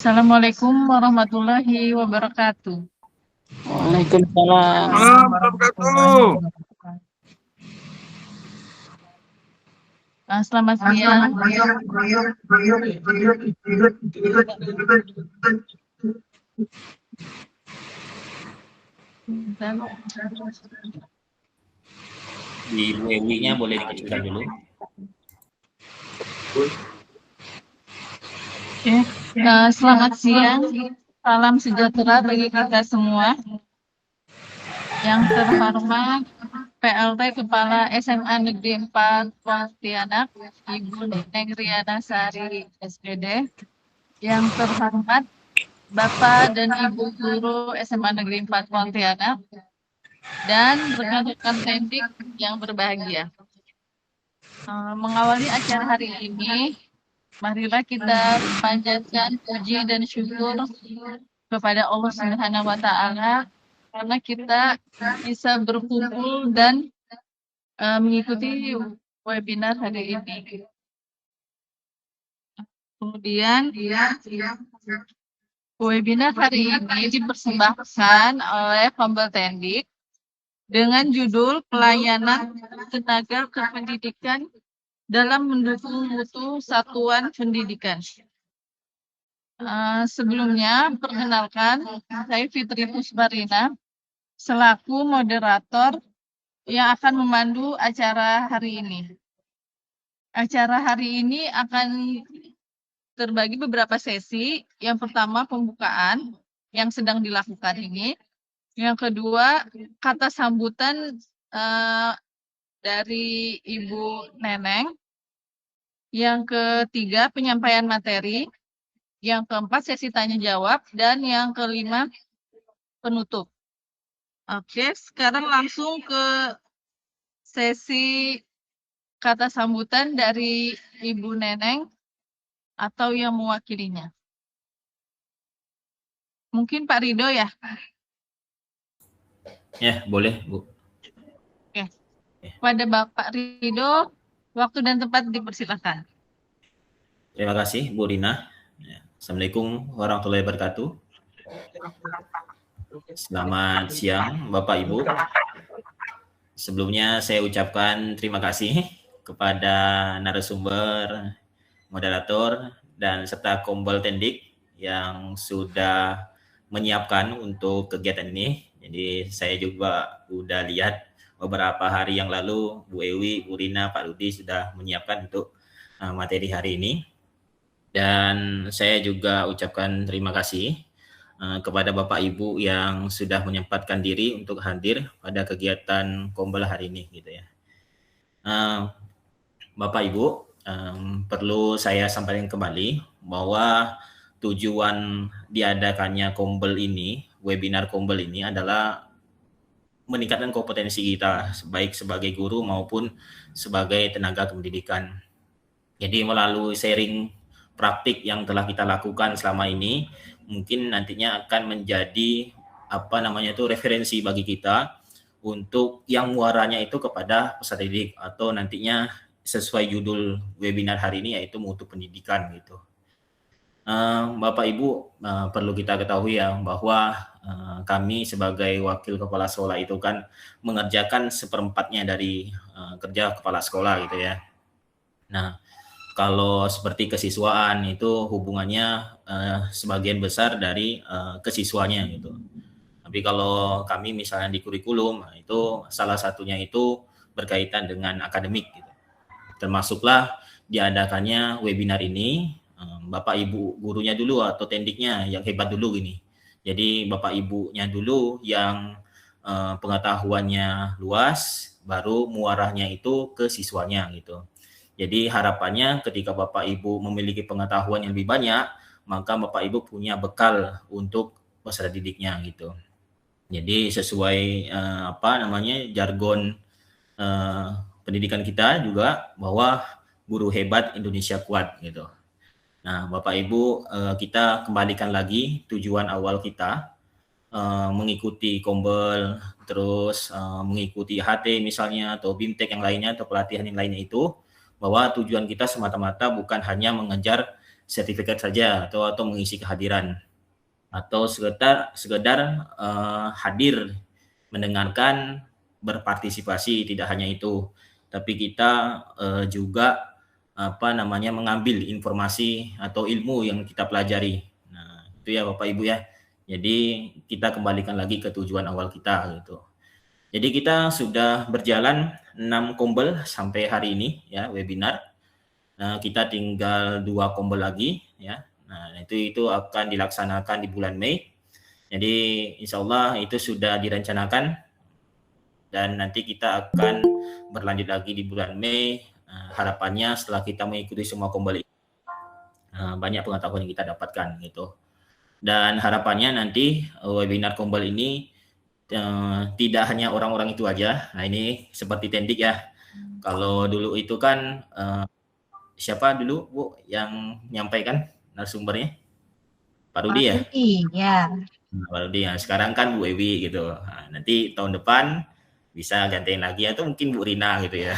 Assalamualaikum warahmatullahi wabarakatuh. Waalaikumsalam. Wabarakatuh. Selamat siang. Ibu Ewi-nya boleh dikecilkan dulu. Oke. Selamat siang. Salam sejahtera bagi kita semua. Yang terhormat PLT Kepala SMA Negeri 4 Pontianak, Ibu Neneng Riana Sari SPD. Yang terhormat Bapak dan Ibu Guru SMA Negeri 4 Pontianak dan rekan-rekan pendidik yang berbahagia. Mengawali acara hari ini, marilah kita panjatkan puji dan syukur kepada Allah Subhanahu wa Ta'ala karena kita bisa berkumpul dan mengikuti webinar hari ini. Kemudian webinar hari ini dipersembahkan oleh Kombetendik dengan judul Pelayanan Tenaga Kependidikan dalam Mendukung Mutu Satuan Pendidikan. Sebelumnya, perkenalkan, saya Fitri Pusparina, selaku moderator yang akan memandu acara hari ini. Acara hari ini akan terbagi beberapa sesi. Yang pertama, pembukaan yang sedang dilakukan ini. Yang kedua, kata sambutan dari Ibu Neneng. Yang ketiga, penyampaian materi. Yang keempat, sesi tanya jawab. Dan yang kelima, penutup. Oke, sekarang langsung ke sesi kata sambutan dari Ibu Neneng atau yang mewakilinya. Mungkin Pak Ridho ya? Ya, boleh, Bu. Oke. Pada Bapak Ridho, waktu dan tempat dipersilakan. Terima kasih, Bu Rina. Assalamualaikum warahmatullahi wabarakatuh. Selamat siang, Bapak Ibu. Sebelumnya saya ucapkan terima kasih kepada narasumber, moderator, dan serta Kombetendik yang sudah menyiapkan untuk kegiatan ini. Jadi saya juga udah lihat beberapa hari yang lalu Bu Ewi, Bu Rina, Pak Rudi sudah menyiapkan untuk materi hari ini. Dan saya juga ucapkan terima kasih kepada Bapak Ibu yang sudah menyempatkan diri untuk hadir pada kegiatan Kombel hari ini, gitu ya. Bapak Ibu, perlu saya sampaikan kembali bahwa tujuan diadakannya Kombel ini, webinar Kombel ini adalah meningkatkan kompetensi kita baik sebagai guru maupun sebagai tenaga pendidikan. Jadi melalui sharing praktik yang telah kita lakukan selama ini mungkin nantinya akan menjadi referensi bagi kita untuk yang muaranya itu kepada peserta didik atau nantinya sesuai judul webinar hari ini yaitu mutu pendidikan gitu. Bapak Ibu, perlu kita ketahui ya bahwa kami sebagai wakil kepala sekolah itu kan mengerjakan seperempatnya dari kerja kepala sekolah gitu ya. Nah, kalau seperti kesiswaan itu hubungannya sebagian besar dari kesiswanya gitu. Tapi kalau kami misalnya di kurikulum, itu salah satunya itu berkaitan dengan akademik gitu. Termasuklah diadakannya webinar ini, Bapak Ibu gurunya dulu atau tendiknya yang hebat dulu gini. Jadi Bapak Ibunya dulu yang pengetahuannya luas, baru muaranya itu ke siswanya gitu. Jadi harapannya ketika Bapak Ibu memiliki pengetahuan yang lebih banyak, maka Bapak Ibu punya bekal untuk peserta didiknya gitu. Jadi sesuai jargon pendidikan kita juga bahwa guru hebat Indonesia kuat gitu. Nah, Bapak Ibu, kita kembalikan lagi tujuan awal kita mengikuti Kombel, terus mengikuti HT misalnya atau BIMTEK yang lainnya atau pelatihan yang lainnya itu, bahwa tujuan kita semata-mata bukan hanya mengejar sertifikat saja atau mengisi kehadiran atau sekedar hadir mendengarkan, berpartisipasi. Tidak hanya itu, tapi kita juga mengambil informasi atau ilmu yang kita pelajari. Nah, itu ya Bapak Ibu ya. Jadi kita kembalikan lagi ke tujuan awal kita gitu. Jadi kita sudah berjalan 6 kombel sampai hari ini ya webinar. Nah, kita tinggal 2 kombel lagi ya. Nah, itu akan dilaksanakan di bulan Mei. Jadi insya Allah itu sudah direncanakan dan nanti kita akan berlanjut lagi di bulan Mei. Harapannya setelah kita mengikuti semua kombel ini banyak pengetahuan yang kita dapatkan gitu. Dan harapannya nanti webinar kombel ini tidak hanya orang-orang itu aja. Nah, ini seperti Tendik ya. Kalau dulu itu kan siapa dulu Bu yang menyampaikan narasumbernya? Pak Rudi ya? Ya. Pak Rudi ya. Sekarang kan Bu Ewi gitu. Nah, nanti tahun depan bisa gantiin lagi atau mungkin Bu Rina gitu ya.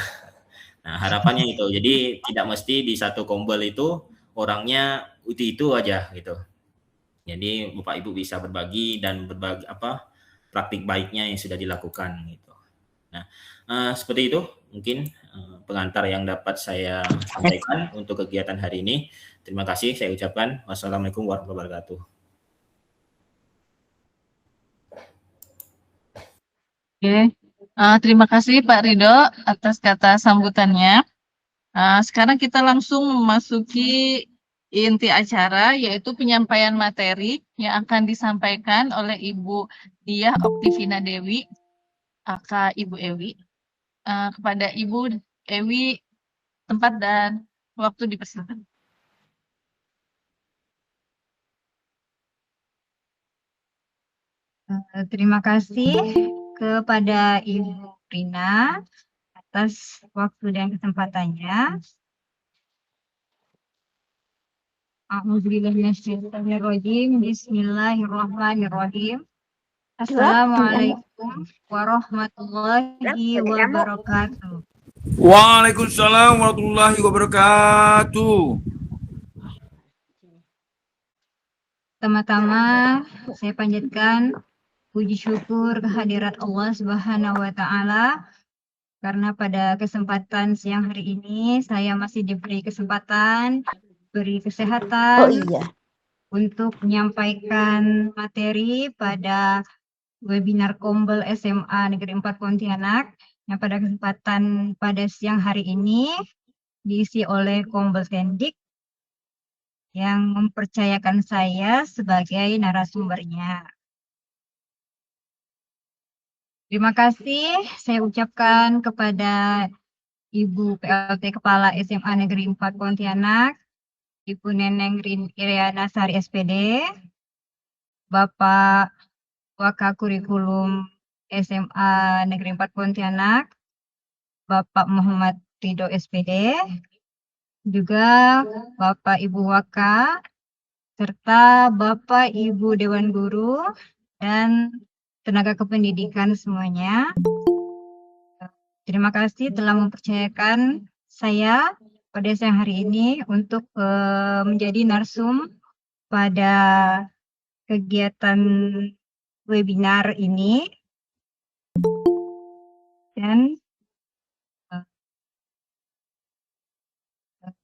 Nah, harapannya itu. Jadi tidak mesti di satu kombel itu orangnya itu aja gitu. Jadi Bapak Ibu bisa berbagi dan berbagi praktik baiknya yang sudah dilakukan gitu. Nah, seperti itu mungkin pengantar yang dapat saya sampaikan untuk kegiatan hari ini. Terima kasih saya ucapkan. Wassalamualaikum warahmatullahi wabarakatuh. Oke, terima kasih Pak Ridho atas kata sambutannya. Sekarang kita langsung memasuki inti acara, yaitu penyampaian materi yang akan disampaikan oleh Ibu Diah Oktivina Dewi, aka Ibu Ewi. Kepada Ibu Ewi, tempat dan waktu dipersilakan. Terima kasih kepada Ibu Rina atas waktu dan kesempatannya. A'udzubillahiminasyaitonirrajim. Bismillahirrahmanirrahim. Assalamualaikum warahmatullahi wabarakatuh. Waalaikumsalam warahmatullahi wabarakatuh. Pertama-tama saya panjatkan puji syukur kehadirat Allah Subhanahu wa Ta'ala, karena pada kesempatan siang hari ini saya masih diberi kesempatan, beri kesehatan untuk menyampaikan materi pada webinar Kombel SMA Negeri 4 Pontianak yang pada kesempatan pada siang hari ini diisi oleh Kombel Tendik yang mempercayakan saya sebagai narasumbernya. Terima kasih saya ucapkan kepada Ibu PLT Kepala SMA Negeri 4 Pontianak, Ibu Neneng Iriana Sari SPD, Bapak Waka Kurikulum SMA Negeri 4 Pontianak, Bapak Muhammad Ridho SPD, juga Bapak Ibu Waka, serta Bapak Ibu Dewan Guru dan tenaga kependidikan semuanya. Terima kasih telah mempercayakan saya pada siang hari ini untuk menjadi narsum pada kegiatan webinar ini. Dan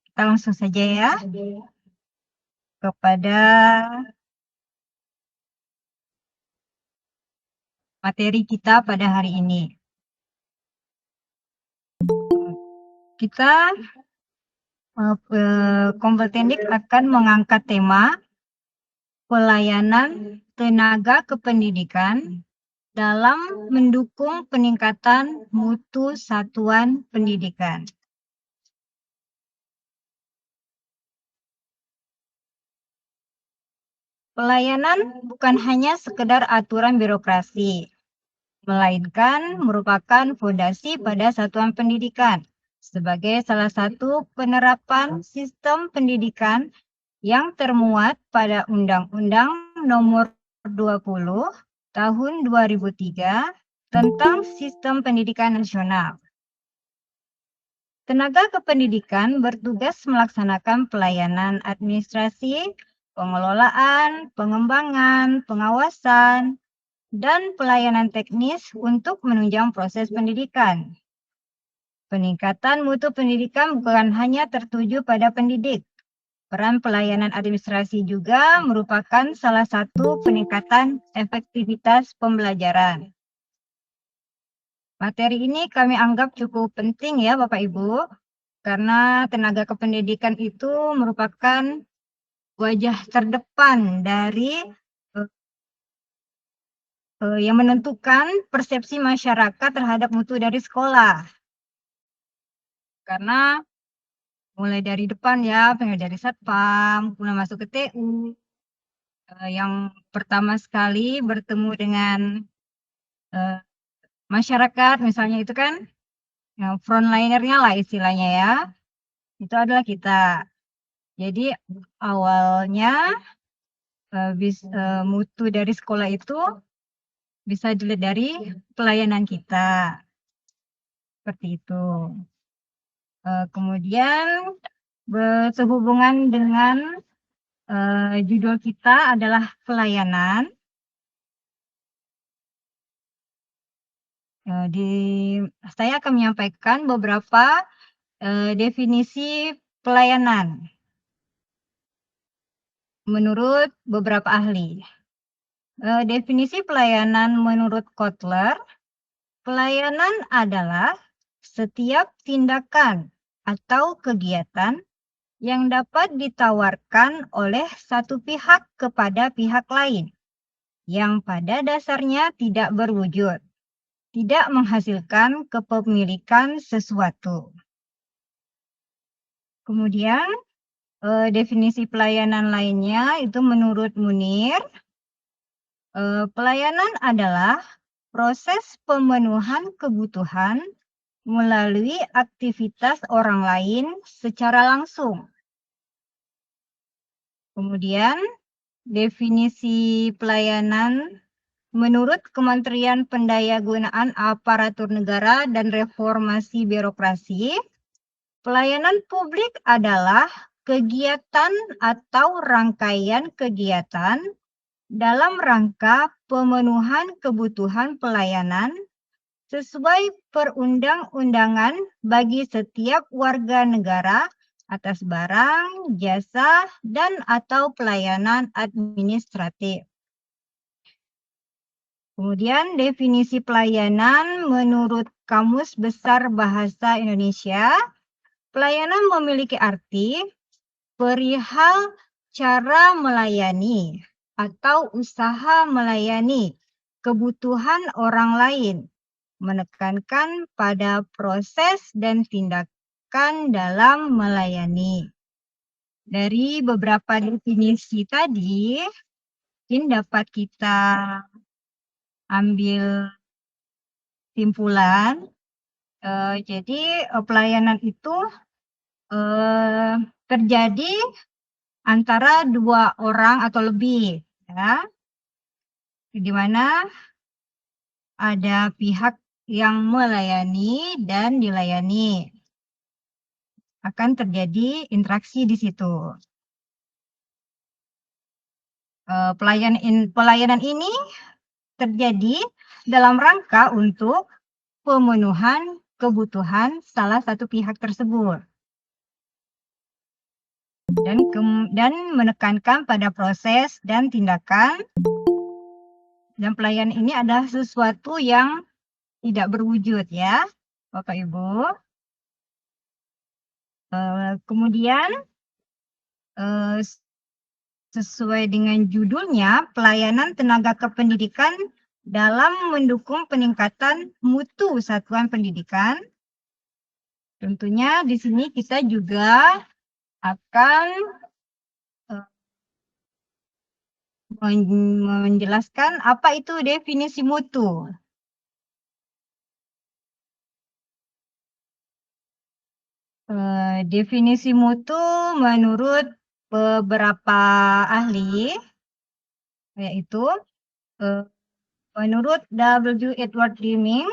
kita langsung saja ya kepada materi kita pada hari ini. Kita Kombel Tendik akan mengangkat tema pelayanan tenaga kependidikan dalam mendukung peningkatan mutu satuan pendidikan. Pelayanan bukan hanya sekedar aturan birokrasi, melainkan merupakan fondasi pada satuan pendidikan sebagai salah satu penerapan sistem pendidikan yang termuat pada Undang-Undang Nomor 20 Tahun 2003 tentang Sistem Pendidikan Nasional. Tenaga kependidikan bertugas melaksanakan pelayanan administrasi, pengelolaan, pengembangan, pengawasan, dan pelayanan teknis untuk menunjang proses pendidikan. Peningkatan mutu pendidikan bukan hanya tertuju pada pendidik. Peran pelayanan administrasi juga merupakan salah satu peningkatan efektivitas pembelajaran. Materi ini kami anggap cukup penting ya Bapak Ibu, karena tenaga kependidikan itu merupakan wajah terdepan dari yang menentukan persepsi masyarakat terhadap mutu dari sekolah. Karena mulai dari depan ya, dari Satpam, kemudian masuk ke TU, yang pertama sekali bertemu dengan masyarakat misalnya itu kan yang frontlinernya lah istilahnya ya, itu adalah kita. Jadi awalnya mutu dari sekolah itu bisa dilihat dari pelayanan kita, seperti itu. Kemudian sehubungan dengan judul kita adalah pelayanan. Saya akan menyampaikan beberapa definisi pelayanan menurut beberapa ahli. Definisi pelayanan menurut Kotler, pelayanan adalah setiap tindakan atau kegiatan yang dapat ditawarkan oleh satu pihak kepada pihak lain yang pada dasarnya tidak berwujud, tidak menghasilkan kepemilikan sesuatu. Kemudian definisi pelayanan lainnya itu menurut Munir, pelayanan adalah proses pemenuhan kebutuhan melalui aktivitas orang lain secara langsung. Kemudian definisi pelayanan menurut Kementerian Pendayagunaan Aparatur Negara dan Reformasi Birokrasi, pelayanan publik adalah kegiatan atau rangkaian kegiatan dalam rangka pemenuhan kebutuhan pelayanan sesuai perundang-undangan bagi setiap warga negara atas barang, jasa, dan atau pelayanan administratif. Kemudian definisi pelayanan menurut Kamus Besar Bahasa Indonesia, pelayanan memiliki arti perihal cara melayani atau usaha melayani kebutuhan orang lain, menekankan pada proses dan tindakan dalam melayani. Dari beberapa definisi tadi, mungkin dapat kita ambil simpulan. Jadi pelayanan itu terjadi antara dua orang atau lebih, ya, di mana ada pihak yang melayani dan dilayani. Akan terjadi interaksi di situ. Pelayanan ini terjadi dalam rangka untuk pemenuhan kebutuhan salah satu pihak tersebut. Dan menekankan pada proses dan tindakan. Dan pelayanan ini adalah sesuatu yang tidak berwujud ya, Bapak Ibu. Kemudian sesuai dengan judulnya, pelayanan tenaga kependidikan dalam mendukung peningkatan mutu satuan pendidikan. Tentunya di sini kita juga akan menjelaskan apa itu definisi mutu. Definisi mutu menurut beberapa ahli, yaitu menurut W. Edward Deming,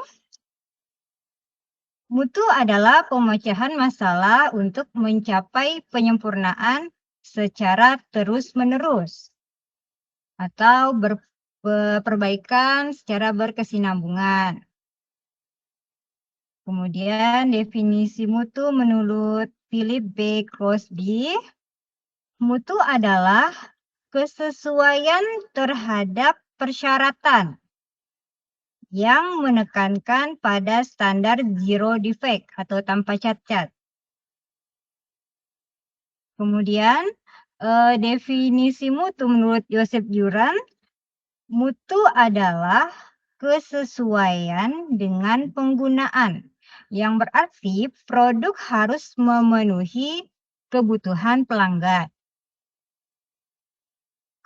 Mutu adalah pemecahan masalah untuk mencapai penyempurnaan secara terus-menerus atau perbaikan secara berkesinambungan. Kemudian definisi mutu menurut Philip B. Crosby, mutu adalah kesesuaian terhadap persyaratan yang menekankan pada standar zero defect atau tanpa cacat. Kemudian definisi mutu menurut Joseph Juran, mutu adalah kesesuaian dengan penggunaan, yang berarti produk harus memenuhi kebutuhan pelanggan.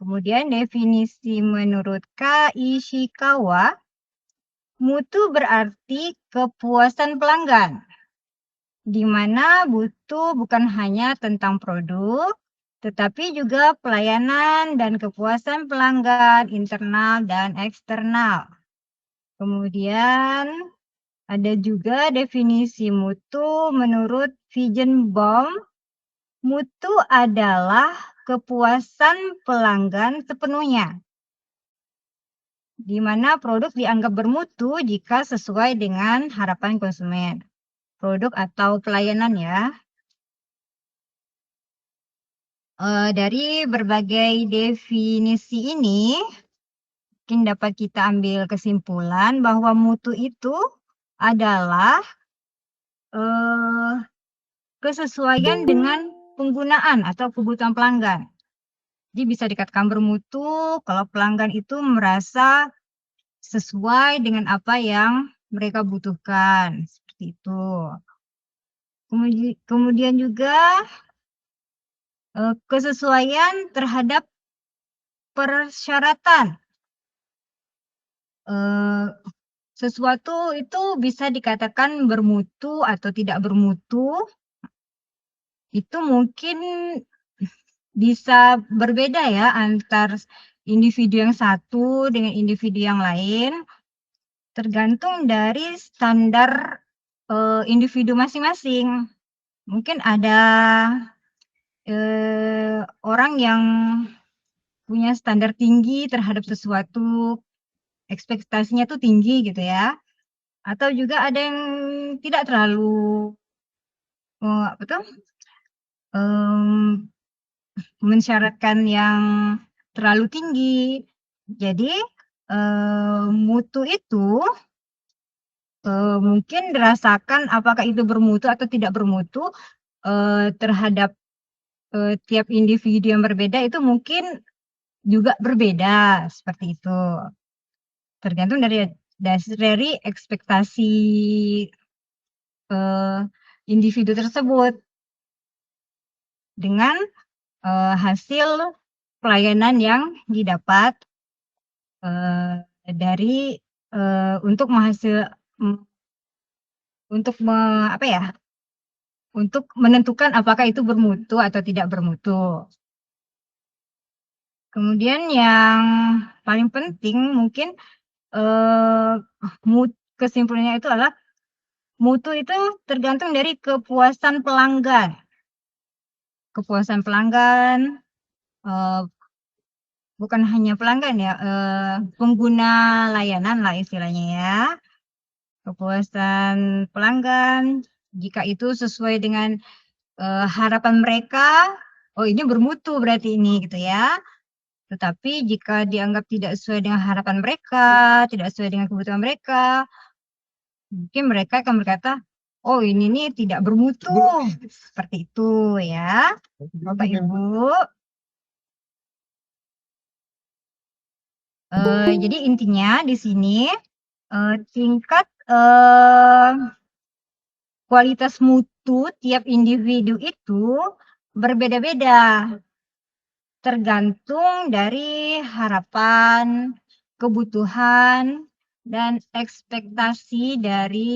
Kemudian definisi menurut K. Ishikawa, mutu berarti kepuasan pelanggan, di mana mutu bukan hanya tentang produk, tetapi juga pelayanan dan kepuasan pelanggan internal dan eksternal. Kemudian ada juga definisi mutu menurut Feigenbaum, mutu adalah kepuasan pelanggan sepenuhnya, di mana produk dianggap bermutu jika sesuai dengan harapan konsumen. Produk atau pelayanan ya. Dari berbagai definisi ini, mungkin dapat kita ambil kesimpulan bahwa mutu itu adalah kesesuaian dengan penggunaan atau kebutuhan pelanggan. Jadi bisa dikatakan bermutu kalau pelanggan itu merasa sesuai dengan apa yang mereka butuhkan, seperti itu. Kemudian juga kesesuaian terhadap persyaratan. Sesuatu itu bisa dikatakan bermutu atau tidak bermutu. Itu mungkin bisa berbeda ya antar individu yang satu dengan individu yang lain, tergantung dari standar individu masing-masing. Mungkin ada orang yang punya standar tinggi terhadap sesuatu, ekspektasinya tuh tinggi gitu ya. Atau juga ada yang tidak terlalu mensyaratkan yang terlalu tinggi. Jadi mutu itu mungkin dirasakan apakah itu bermutu atau tidak bermutu terhadap tiap individu yang berbeda itu mungkin juga berbeda, seperti itu. Tergantung dari ekspektasi individu tersebut dengan hasil pelayanan yang didapat dari untuk menentukan apakah itu bermutu atau tidak bermutu. Kemudian yang paling penting mungkin kesimpulannya itu adalah mutu itu tergantung dari kepuasan pelanggan. Kepuasan pelanggan, bukan hanya pelanggan ya, pengguna layanan lah istilahnya ya. Kepuasan pelanggan, jika itu sesuai dengan harapan mereka, oh ini bermutu berarti ini gitu ya. Tetapi jika dianggap tidak sesuai dengan harapan mereka, tidak sesuai dengan kebutuhan mereka, mungkin mereka akan berkata, oh ini nih tidak bermutu, seperti itu ya, Bapak Ibu. Jadi intinya di sini tingkat kualitas mutu tiap individu itu berbeda-beda, tergantung dari harapan, kebutuhan, dan ekspektasi dari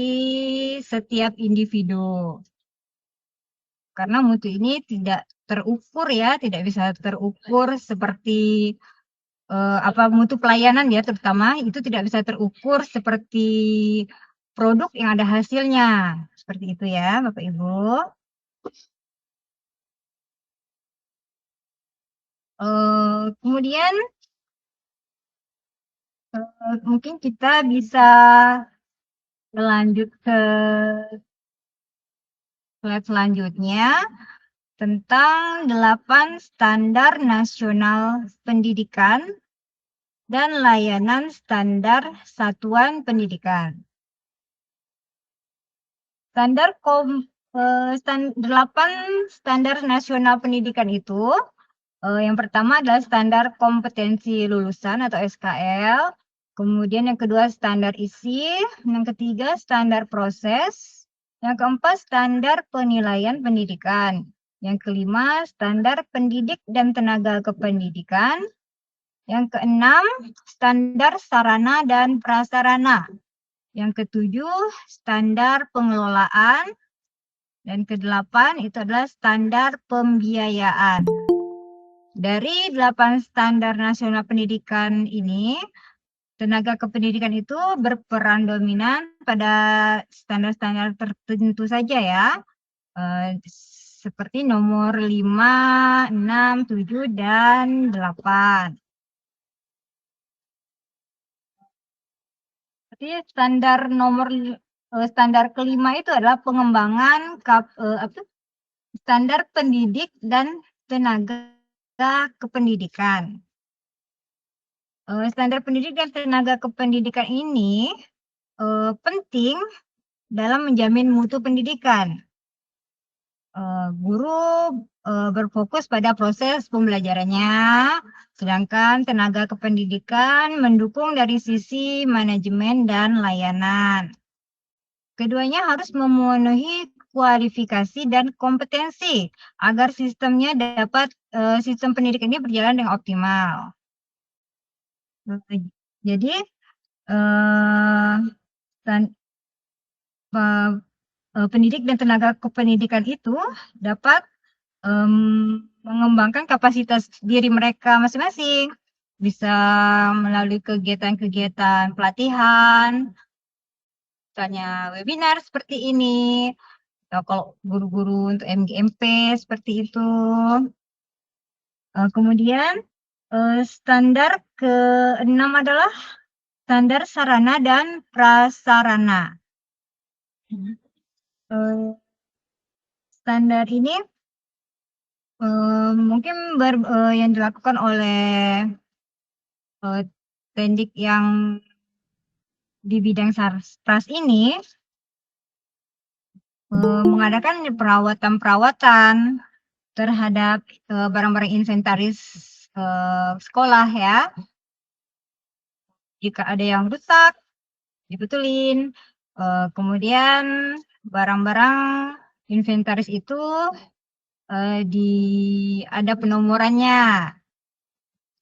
setiap individu. Karena mutu ini tidak terukur ya, tidak bisa terukur seperti mutu pelayanan ya terutama, itu tidak bisa terukur seperti produk yang ada hasilnya. Seperti itu ya, Bapak Ibu. Kemudian mungkin kita bisa lanjut ke slide selanjutnya tentang 8 standar nasional pendidikan dan layanan standar satuan pendidikan. 8 standar nasional pendidikan itu, yang pertama adalah standar kompetensi lulusan atau SKL, kemudian yang kedua standar isi, yang ketiga standar proses, yang keempat standar penilaian pendidikan, yang kelima standar pendidik dan tenaga kependidikan, yang keenam standar sarana dan prasarana, yang ketujuh standar pengelolaan, dan kedelapan itu adalah standar pembiayaan. Dari 8 standar nasional pendidikan ini, tenaga kependidikan itu berperan dominan pada standar-standar tertentu saja ya, seperti nomor 5, 6, 7, dan 8. Jadi standar kelima itu adalah pengembangan standar pendidik dan tenaga kependidikan. Standar pendidik dan tenaga kependidikan ini penting dalam menjamin mutu pendidikan. Guru berfokus pada proses pembelajarannya, sedangkan tenaga kependidikan mendukung dari sisi manajemen dan layanan. Keduanya harus memenuhi kualifikasi dan kompetensi agar sistem pendidikan ini berjalan dengan optimal. Jadi pendidik dan tenaga kependidikan itu dapat mengembangkan kapasitas diri mereka masing-masing, bisa melalui kegiatan-kegiatan pelatihan, misalnya webinar seperti ini, atau kalau guru-guru untuk MGMP seperti itu. Kemudian standar ke-6 adalah standar sarana dan prasarana. Standar ini mungkin yang dilakukan oleh pendidik yang di bidang Sarpras ini mengadakan perawatan terhadap barang-barang inventaris sekolah ya. Jika ada yang rusak, dibetulin. Kemudian barang-barang inventaris itu ada penomorannya.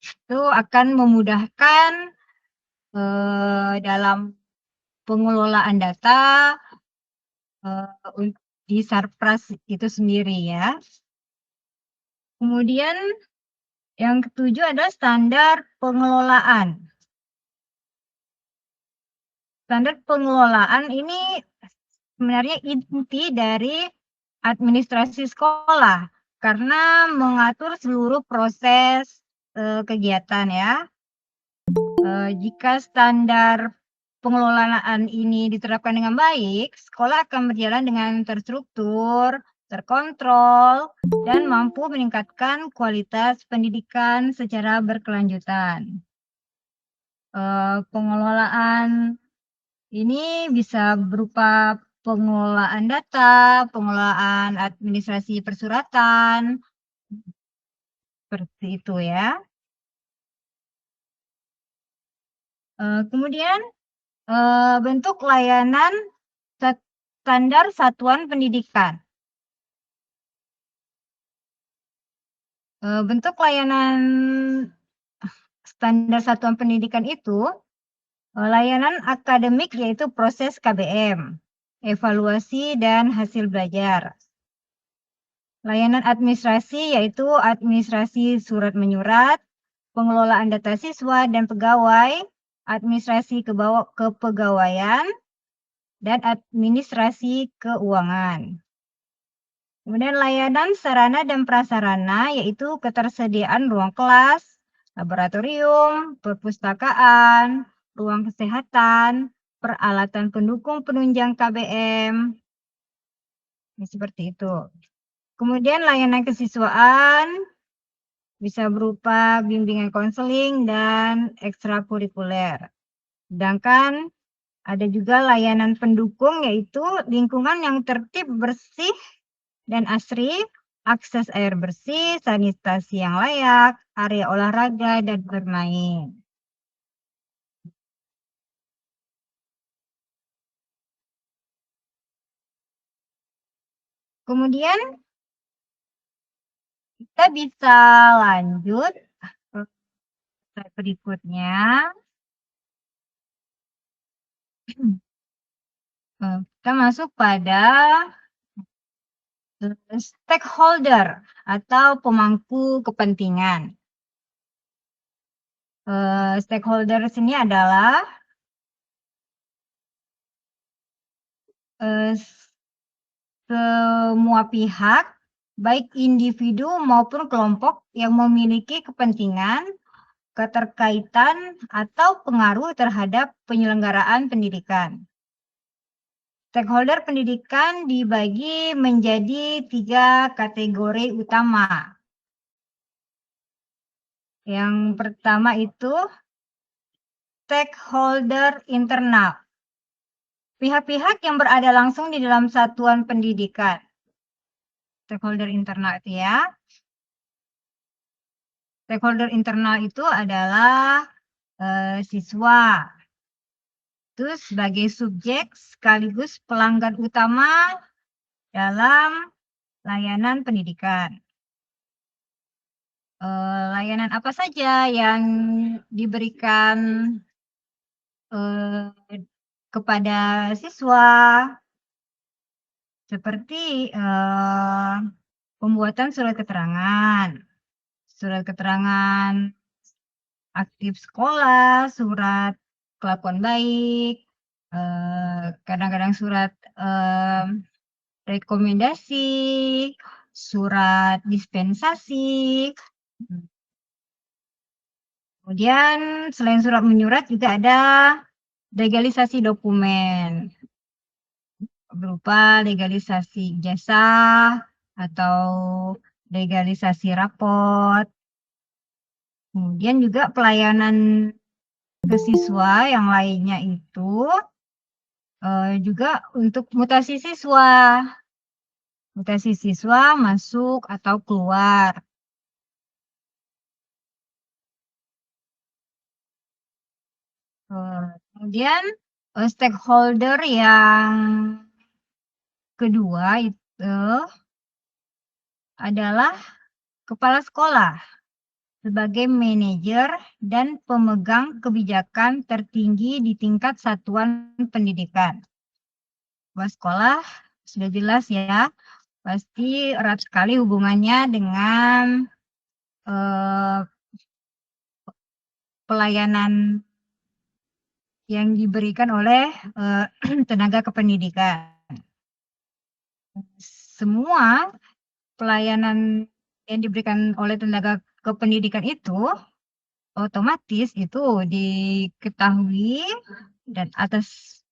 Itu akan memudahkan dalam pengelolaan data di Sarpras itu sendiri ya. Kemudian yang ketujuh adalah standar pengelolaan. Standar pengelolaan ini sebenarnya inti dari administrasi sekolah karena mengatur seluruh proses kegiatan ya. Jika standar pengelolaan ini diterapkan dengan baik, sekolah akan berjalan dengan terstruktur, terkontrol, dan mampu meningkatkan kualitas pendidikan secara berkelanjutan. Pengelolaan ini bisa berupa pengelolaan data, pengelolaan administrasi persuratan, seperti itu ya. Kemudian bentuk layanan standar satuan pendidikan. Bentuk layanan standar satuan pendidikan itu layanan akademik yaitu proses KBM, evaluasi dan hasil belajar. Layanan administrasi yaitu administrasi surat menyurat, pengelolaan data siswa dan pegawai, administrasi kepegawaian, dan administrasi keuangan. Kemudian layanan sarana dan prasarana yaitu ketersediaan ruang kelas, laboratorium, perpustakaan, ruang kesehatan, peralatan pendukung penunjang KBM. Ini seperti itu. Kemudian layanan kesiswaan bisa berupa bimbingan konseling dan ekstrakurikuler. Sedangkan ada juga layanan pendukung yaitu lingkungan yang tertib, bersih, dan asri, akses air bersih, sanitasi yang layak, area olahraga, dan bermain. Kemudian kita bisa lanjut ke slide berikutnya. Kita masuk pada stakeholder atau pemangku kepentingan. Stakeholder sini adalah semua pihak, baik individu maupun kelompok yang memiliki kepentingan, keterkaitan, atau pengaruh terhadap penyelenggaraan pendidikan. Stakeholder pendidikan dibagi menjadi 3 kategori utama. Yang pertama itu stakeholder internal. Pihak-pihak yang berada langsung di dalam satuan pendidikan. Stakeholder internal itu ya. Stakeholder internal itu adalah siswa. Itu sebagai subjek sekaligus pelanggan utama dalam layanan pendidikan. Layanan apa saja yang diberikan kepada siswa, seperti pembuatan surat keterangan aktif sekolah, surat kelakuan baik, kadang-kadang surat rekomendasi, surat dispensasi. Kemudian selain surat menyurat juga ada legalisasi dokumen berupa legalisasi ijazah atau legalisasi rapot. Kemudian juga pelayanan ke siswa yang lainnya itu juga untuk mutasi siswa. Mutasi siswa masuk atau keluar. Kemudian stakeholder yang kedua itu adalah kepala sekolah sebagai manajer dan pemegang kebijakan tertinggi di tingkat satuan pendidikan. Kepala sekolah sudah jelas ya, pasti erat sekali hubungannya dengan pelayanan yang diberikan oleh tenaga kependidikan. Semua pelayanan yang diberikan oleh tenaga kependidikan itu otomatis itu diketahui dan atas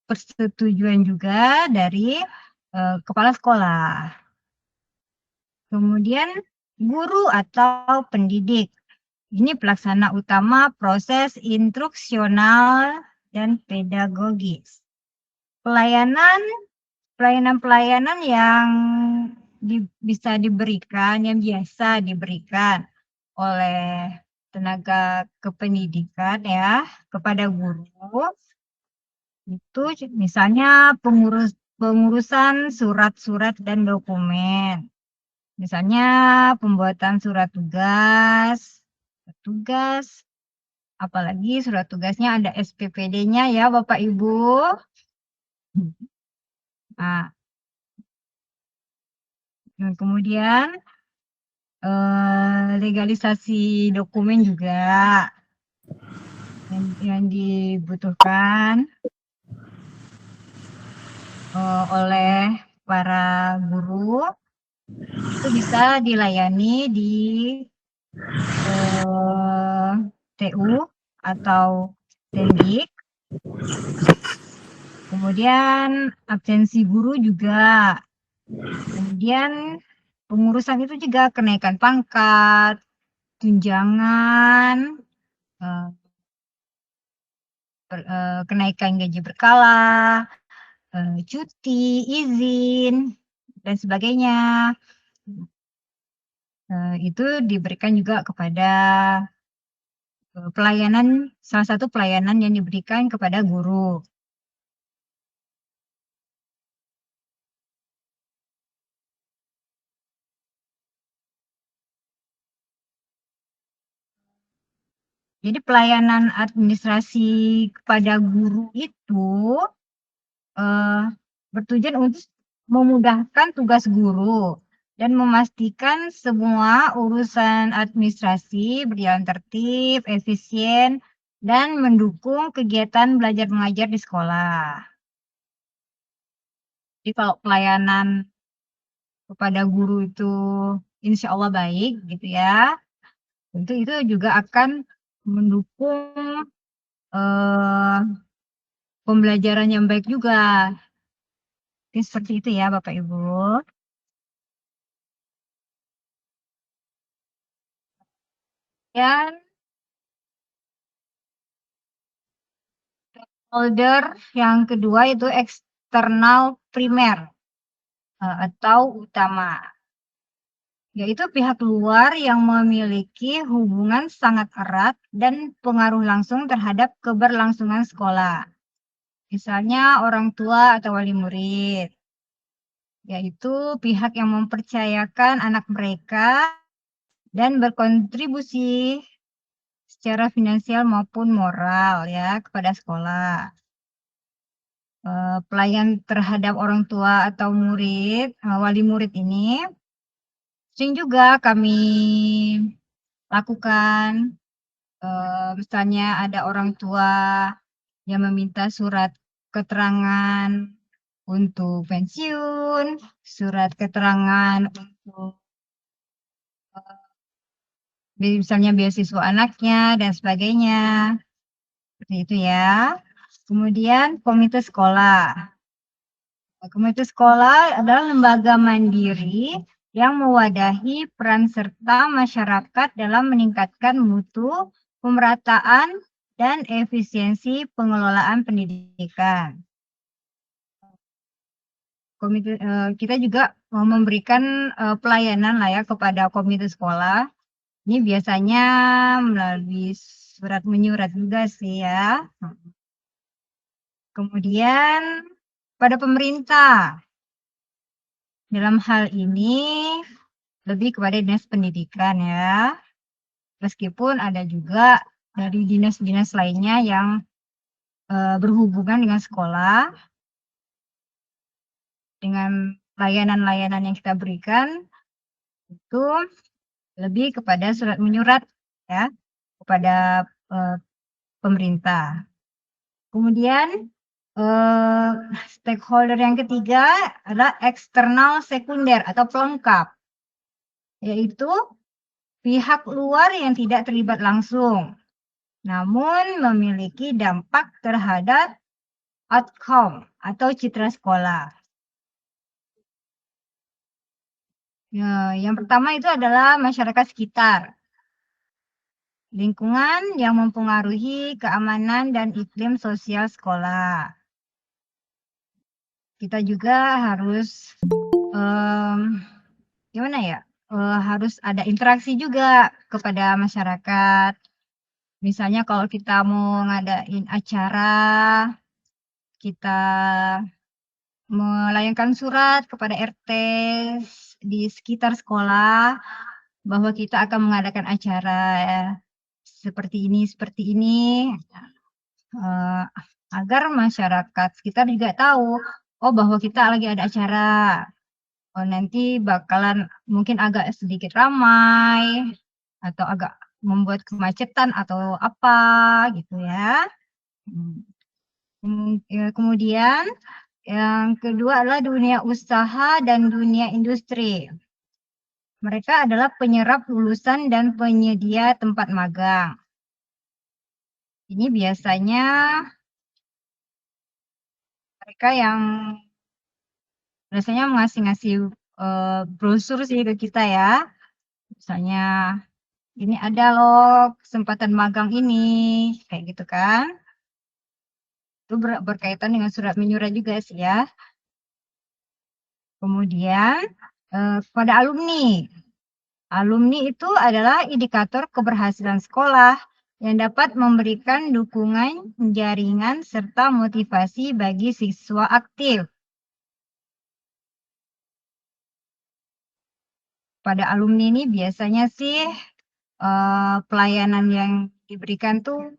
persetujuan juga dari kepala sekolah. Kemudian guru atau pendidik. Ini pelaksana utama proses instruksional dan pedagogis. Pelayanan yang bisa diberikan, yang biasa diberikan oleh tenaga kependidikan ya kepada guru itu misalnya pengurusan surat-surat dan dokumen. Misalnya pembuatan surat tugas, apalagi surat tugasnya ada SPPD-nya ya Bapak Ibu. Nah, kemudian legalisasi dokumen juga yang dibutuhkan. oleh para guru itu bisa dilayani di TU atau Tendik. Kemudian absensi guru juga. Kemudian pengurusan itu juga kenaikan pangkat, tunjangan, kenaikan gaji berkala, cuti, izin, dan sebagainya. Itu diberikan juga kepada pelayanan, salah satu pelayanan yang diberikan kepada guru. Jadi pelayanan administrasi kepada guru itu bertujuan untuk memudahkan tugas guru dan memastikan semua urusan administrasi berjalan tertib, efisien, dan mendukung kegiatan belajar mengajar di sekolah. Jadi kalau pelayanan kepada guru itu insya Allah baik gitu ya, tentu itu juga akan mendukung pembelajaran yang baik juga. Jadi seperti itu ya Bapak Ibu. Dan stakeholder yang kedua itu eksternal primer atau utama, yaitu pihak luar yang memiliki hubungan sangat erat dan pengaruh langsung terhadap keberlangsungan sekolah. Misalnya orang tua atau wali murid, yaitu pihak yang mempercayakan anak mereka dan berkontribusi secara finansial maupun moral ya kepada sekolah. Pelayan terhadap orang tua atau murid, wali murid ini sering juga kami lakukan. Misalnya ada orang tua yang meminta surat keterangan untuk pensiun, surat keterangan untuk misalnya beasiswa anaknya dan sebagainya. Seperti itu ya. Kemudian komite sekolah. Komite sekolah adalah lembaga mandiri yang mewadahi peran serta masyarakat dalam meningkatkan mutu, pemerataan, dan efisiensi pengelolaan pendidikan. Komite, kita juga memberikan pelayanan lah ya kepada komite sekolah. Ini biasanya melalui surat menyurat juga sih ya. Kemudian pada pemerintah, dalam hal ini lebih kepada dinas pendidikan ya. Meskipun ada juga dari dinas-dinas lainnya yang berhubungan dengan sekolah, dengan layanan-layanan yang kita berikan, itu lebih kepada surat menyurat ya kepada pemerintah. Kemudian stakeholder yang ketiga adalah eksternal sekunder atau pelengkap, yaitu pihak luar yang tidak terlibat langsung, namun memiliki dampak terhadap outcome atau citra sekolah. Yang pertama itu adalah masyarakat sekitar, lingkungan yang mempengaruhi keamanan dan iklim sosial sekolah. Kita juga harus gimana ya? Harus ada interaksi juga kepada masyarakat. Misalnya kalau kita mau ngadain acara, kita melayangkan surat kepada RT di sekitar sekolah bahwa kita akan mengadakan acara seperti ini, agar masyarakat sekitar juga tahu, oh bahwa kita lagi ada acara. Oh nanti bakalan mungkin agak sedikit ramai atau agak membuat kemacetan atau apa gitu ya. Kemudian Yang kedua adalah dunia usaha dan dunia industri. Mereka adalah penyerap lulusan dan penyedia tempat magang. Ini biasanya mereka yang biasanya ngasih brosur sih ke kita ya. Misalnya, ini ada loh kesempatan magang ini, kayak gitu kan. Itu berkaitan dengan surat menyurat juga sih ya. Kemudian pada alumni. Alumni itu adalah indikator keberhasilan sekolah yang dapat memberikan dukungan, jaringan, serta motivasi bagi siswa aktif. Pada alumni ini biasanya sih pelayanan yang diberikan tuh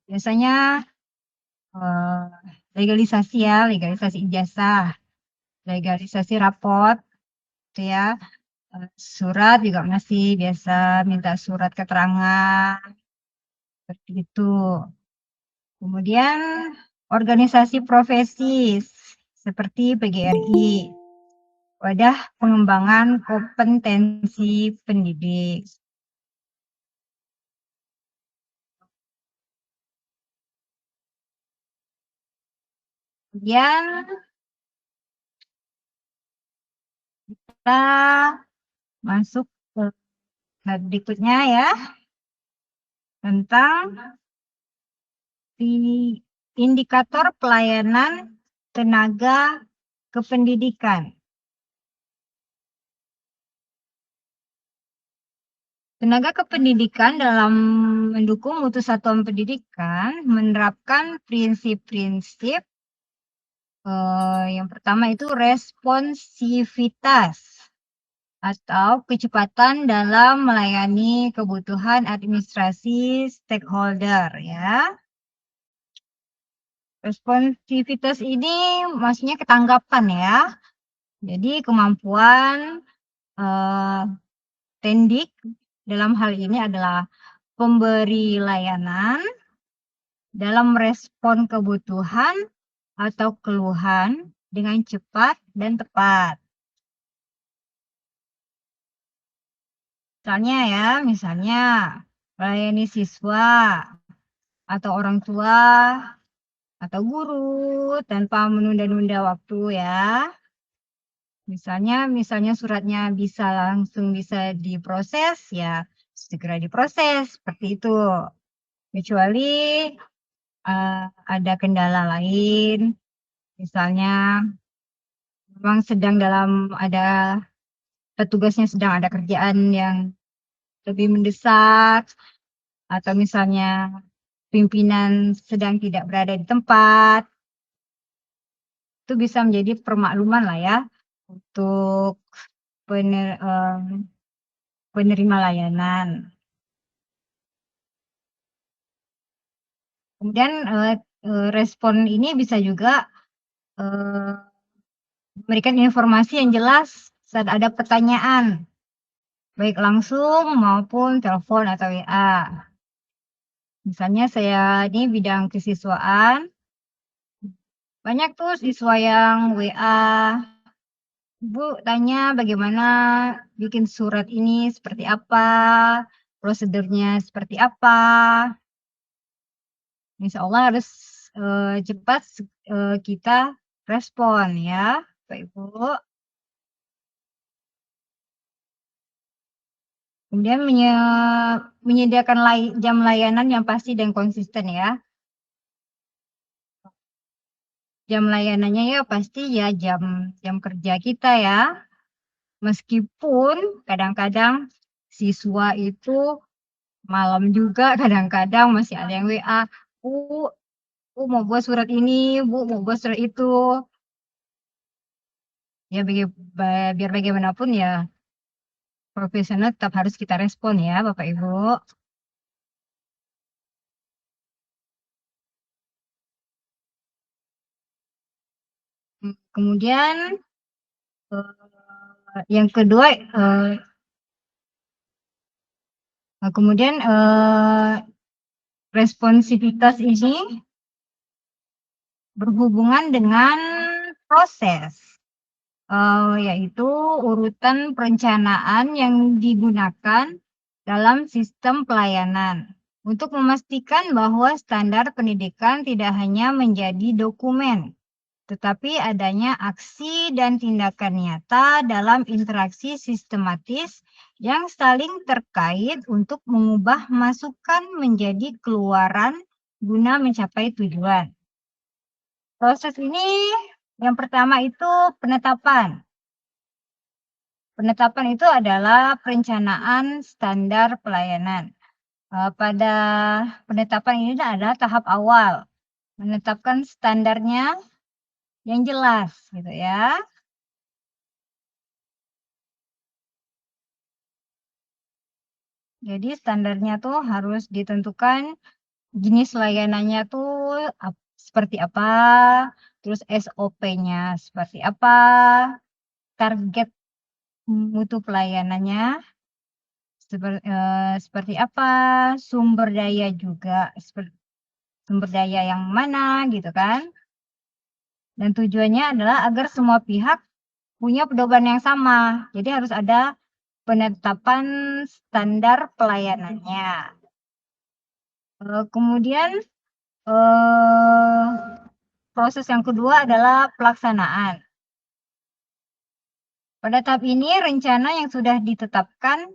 biasanya legalisasi ya, legalisasi ijazah, legalisasi rapot, gitu ya. Surat juga masih biasa minta surat keterangan, seperti itu. Kemudian organisasi profesi seperti PGRI, wadah pengembangan kompetensi pendidik. Kemudian kita masuk ke slide berikutnya ya, tentang indikator pelayanan tenaga kependidikan. Tenaga kependidikan dalam mendukung mutu satuan pendidikan menerapkan prinsip-prinsip yang pertama itu responsivitas atau kecepatan dalam melayani kebutuhan administrasi stakeholder ya. Responsivitas ini maksudnya ketanggapan ya. Jadi kemampuan Tendik dalam hal ini adalah pemberi layanan dalam merespon kebutuhan atau keluhan dengan cepat dan tepat. Misalnya melayani siswa atau orang tua atau guru tanpa menunda-nunda waktu ya. Misalnya suratnya langsung bisa diproses ya, segera diproses seperti itu. Kecuali ada kendala lain, misalnya memang petugasnya sedang ada kerjaan yang lebih mendesak, atau misalnya pimpinan sedang tidak berada di tempat, itu bisa menjadi permakluman lah ya untuk penerima layanan. Kemudian respon ini bisa juga memberikan informasi yang jelas saat ada pertanyaan, baik langsung maupun telepon atau WA. Misalnya saya ini bidang kesiswaan, banyak tuh siswa yang WA, Bu tanya bagaimana bikin surat ini seperti apa, prosedurnya seperti apa. Insya Allah harus cepat kita respon ya, Bapak Ibu. Kemudian menyediakan jam layanan yang pasti dan konsisten ya. Jam layanannya ya pasti ya jam kerja kita ya. Meskipun kadang-kadang siswa itu malam juga kadang-kadang masih ada yang WA, Bu mau buat surat ini, Bu mau buat surat itu. Ya biar bagaimanapun ya profesional tetap harus kita respon ya Bapak Ibu. Kemudian yang kedua responsivitas ini berhubungan dengan proses, yaitu urutan perencanaan yang digunakan dalam sistem pelayanan untuk memastikan bahwa standar pendidikan tidak hanya menjadi dokumen, tetapi adanya aksi dan tindakan nyata dalam interaksi sistematis yang saling terkait untuk mengubah masukan menjadi keluaran guna mencapai tujuan. Proses ini yang pertama itu penetapan. Penetapan itu adalah perencanaan standar pelayanan. Pada penetapan ini adalah tahap awal, menetapkan standarnya yang jelas gitu ya. Jadi standarnya tuh harus ditentukan, jenis layanannya tuh seperti apa, terus SOP-nya seperti apa, target mutu pelayanannya seperti apa, sumber daya juga sumber daya yang mana gitu kan. Dan tujuannya adalah agar semua pihak punya pedoman yang sama. Jadi harus ada penetapan standar pelayanannya. Kemudian proses yang kedua adalah pelaksanaan. Pada tahap ini rencana yang sudah ditetapkan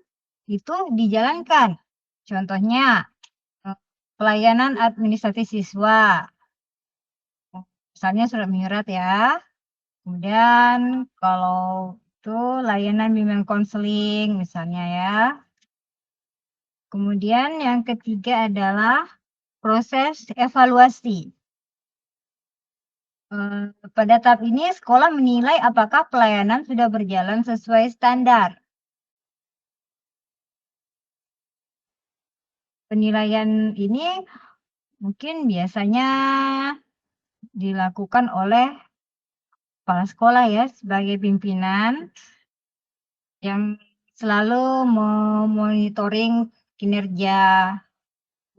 itu dijalankan. Contohnya pelayanan administrasi siswa. Misalnya surat menyurat ya. Kemudian kalau itu layanan bimbingan konseling misalnya ya. Kemudian yang ketiga adalah proses evaluasi. Pada tahap ini sekolah menilai apakah pelayanan sudah berjalan sesuai standar. Penilaian ini mungkin biasanya dilakukan oleh kepala sekolah ya sebagai pimpinan yang selalu memonitoring kinerja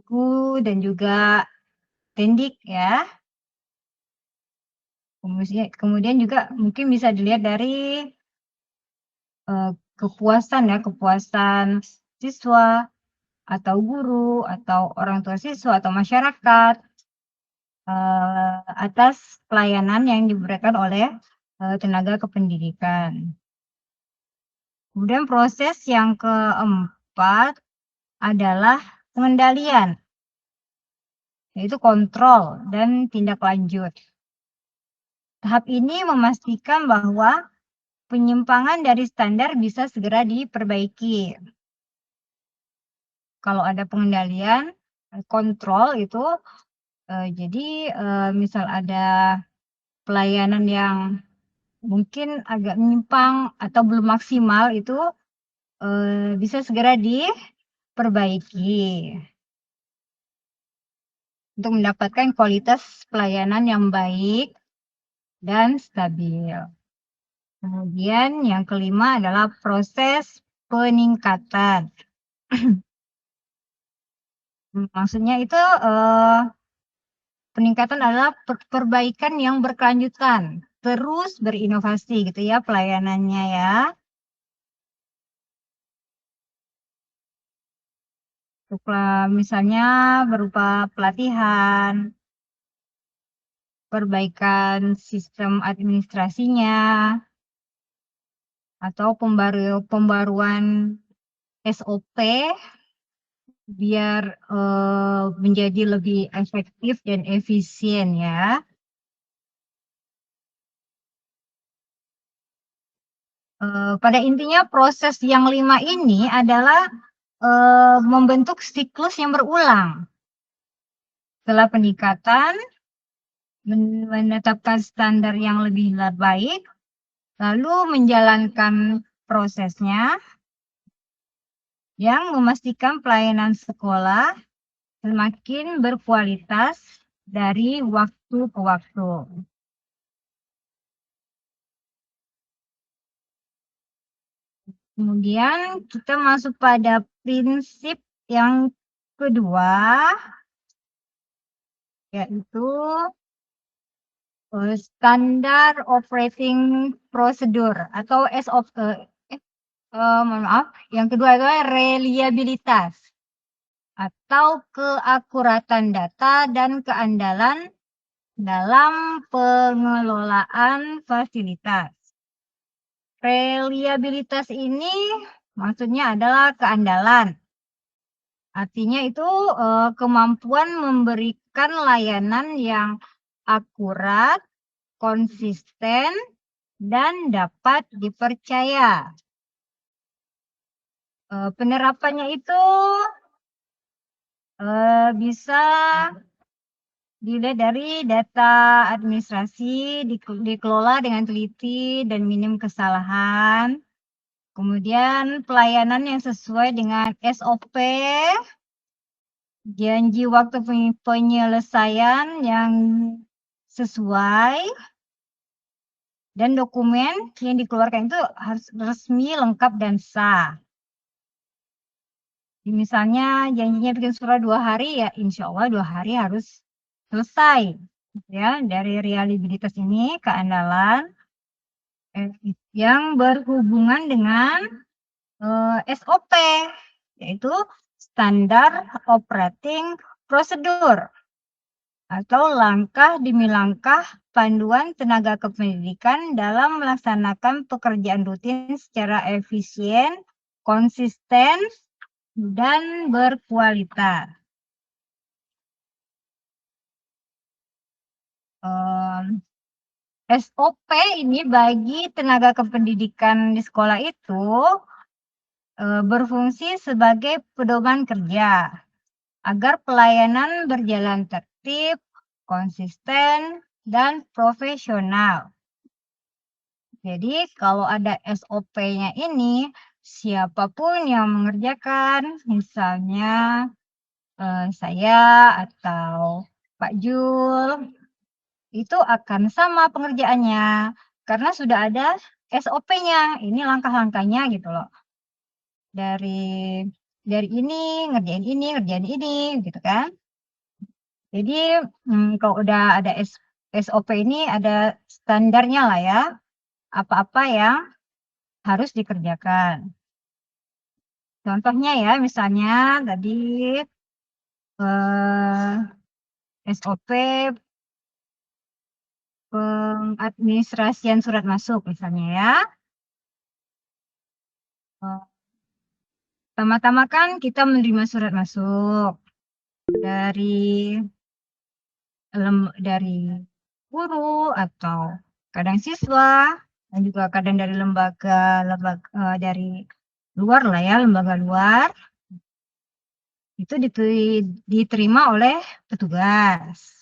guru dan juga tendik ya. Kemudian juga mungkin bisa dilihat dari kepuasan siswa atau guru atau orang tua siswa atau masyarakat atas pelayanan yang diberikan oleh tenaga kependidikan. Kemudian proses yang keempat adalah pengendalian, yaitu kontrol dan tindak lanjut. Tahap ini memastikan bahwa penyimpangan dari standar bisa segera diperbaiki. Kalau ada pengendalian, kontrol itu, jadi misal ada pelayanan yang mungkin agak menyimpang atau belum maksimal itu bisa segera diperbaiki untuk mendapatkan kualitas pelayanan yang baik dan stabil. Kemudian yang kelima adalah proses peningkatan. Maksudnya itu peningkatan adalah perbaikan yang berkelanjutan, terus berinovasi gitu ya pelayanannya ya. Misalnya berupa pelatihan, perbaikan sistem administrasinya, atau pembaruan SOP biar menjadi lebih efektif dan efisien ya. Pada intinya proses yang 5 ini adalah membentuk siklus yang berulang. Setelah peningkatan, menetapkan standar yang lebih baik, lalu menjalankan prosesnya yang memastikan pelayanan sekolah semakin berkualitas dari waktu ke waktu. Kemudian kita masuk pada prinsip yang kedua, yaitu Standar Operating Procedure atau mohon maaf, yang kedua adalah reliabilitas atau keakuratan data dan keandalan dalam pengelolaan fasilitas. Reliabilitas ini maksudnya adalah keandalan. Artinya itu kemampuan memberikan layanan yang akurat, konsisten, dan dapat dipercaya. Penerapannya itu bisa dilihat dari data administrasi dikelola dengan teliti dan minim kesalahan. Kemudian pelayanan yang sesuai dengan SOP, janji waktu penyelesaian yang sesuai, dan dokumen yang dikeluarkan itu harus resmi, lengkap, dan sah. Misalnya janjinya bikin surat 2 hari, ya insya Allah 2 hari harus selesai. Ya, dari reliabilitas ini keandalan yang berhubungan dengan SOP, yaitu Standar Operating Procedure atau langkah demi langkah panduan tenaga kependidikan dalam melaksanakan pekerjaan rutin secara efisien, konsisten, dan berkualitas. SOP ini bagi tenaga kependidikan di sekolah itu berfungsi sebagai pedoman kerja agar pelayanan berjalan tertib, konsisten, dan profesional. Jadi kalau ada SOP-nya ini, siapapun yang mengerjakan, misalnya saya atau Pak Jul, itu akan sama pengerjaannya karena sudah ada SOP-nya. Ini langkah-langkahnya gitu loh. Dari ini ngerjain ini gitu kan. Jadi kalau udah ada SOP ini ada standarnya lah ya. Apa-apa yang harus dikerjakan. Contohnya ya, misalnya tadi SOP pengadministrasian surat masuk misalnya ya. Pertama-tama kan kita menerima surat masuk dari guru atau kadang siswa dan juga kadang dari lembaga dari luar lah ya, lembaga luar. Itu diterima oleh petugas.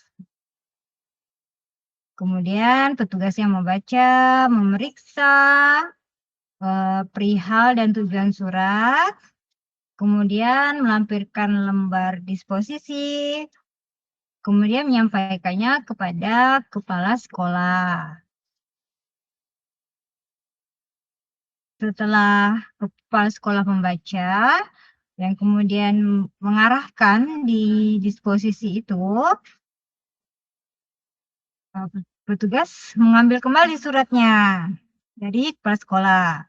Kemudian petugas yang membaca, memeriksa perihal dan tujuan surat, kemudian melampirkan lembar disposisi, kemudian menyampaikannya kepada kepala sekolah. Setelah kepala sekolah membaca dan kemudian mengarahkan di disposisi itu, petugas mengambil kembali suratnya dari kepala sekolah.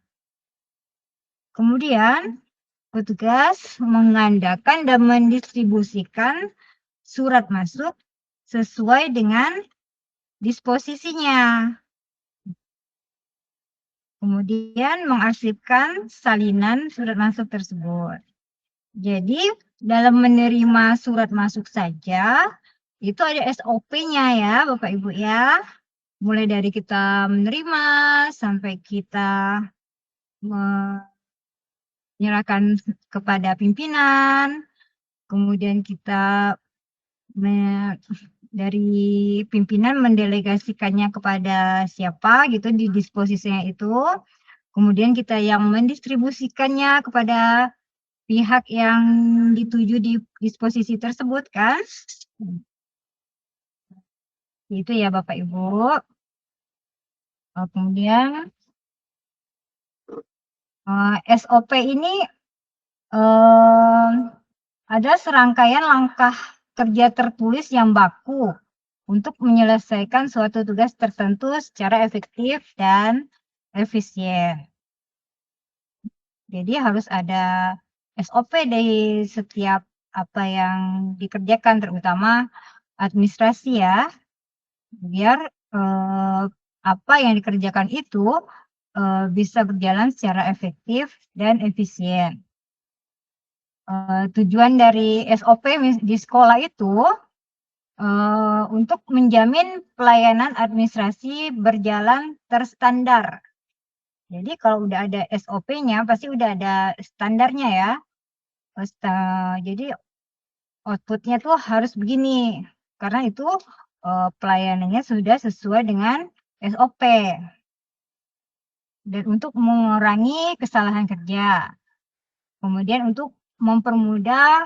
Kemudian petugas menggandakan dan mendistribusikan surat masuk sesuai dengan disposisinya. Kemudian mengarsipkan salinan surat masuk tersebut. Jadi dalam menerima surat masuk saja itu ada SOP-nya ya Bapak Ibu ya. Mulai dari kita menerima sampai kita menyerahkan kepada pimpinan, kemudian kita dari pimpinan mendelegasikannya kepada siapa gitu di disposisinya itu, kemudian kita yang mendistribusikannya kepada pihak yang dituju di disposisi tersebut kan. Itu ya Bapak Ibu. Kemudian SOP ini ada serangkaian langkah kerja tertulis yang baku untuk menyelesaikan suatu tugas tertentu secara efektif dan efisien. Jadi harus ada SOP dari setiap apa yang dikerjakan, terutama administrasi ya, biar apa yang dikerjakan itu bisa berjalan secara efektif dan efisien. Tujuan dari SOP di sekolah itu untuk menjamin pelayanan administrasi berjalan terstandar. Jadi kalau udah ada SOP-nya pasti udah ada standarnya ya. Jadi output-nya tuh harus begini, karena itu pelayanannya sudah sesuai dengan SOP. Dan untuk mengurangi kesalahan kerja. Kemudian untuk mempermudah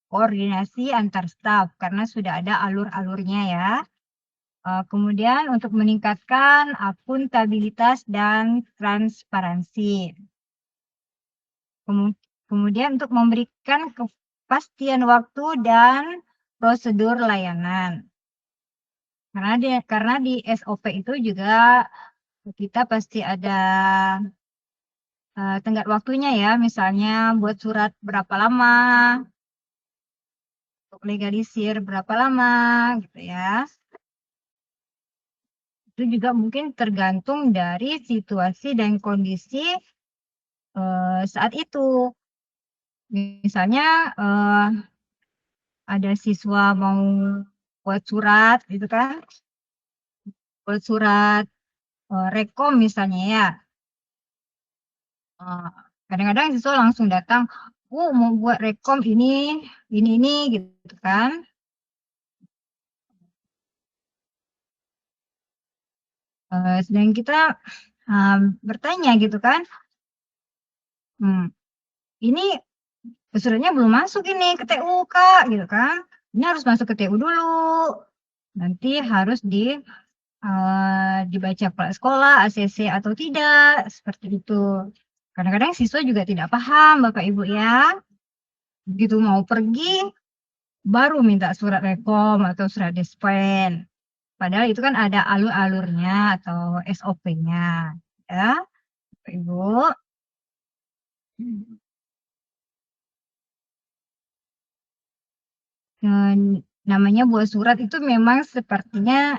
koordinasi antar staf, karena sudah ada alur-alurnya ya. Kemudian untuk meningkatkan akuntabilitas dan transparansi. Kemudian untuk memberikan kepastian waktu dan prosedur layanan. Karena di SOP itu juga kita pasti ada tenggat waktunya ya, misalnya buat surat berapa lama, untuk legalisir berapa lama gitu ya. Itu juga mungkin tergantung dari situasi dan kondisi saat itu. Misalnya ada siswa mau buat surat gitu kan, buat surat rekom misalnya ya. Kadang-kadang siswa langsung datang, mau buat rekom ini gitu kan. Sedang kita bertanya gitu kan, ini suratnya belum masuk ini ke TU Kak gitu kan, ini harus masuk ke TU dulu, nanti harus dibaca kepala sekolah, ACC atau tidak, seperti itu. Kadang-kadang siswa juga tidak paham Bapak Ibu ya, begitu mau pergi baru minta surat rekom atau surat dispen. Padahal itu kan ada alur-alurnya atau SOP-nya, ya, Bapak Ibu. Namanya buat surat itu memang sepertinya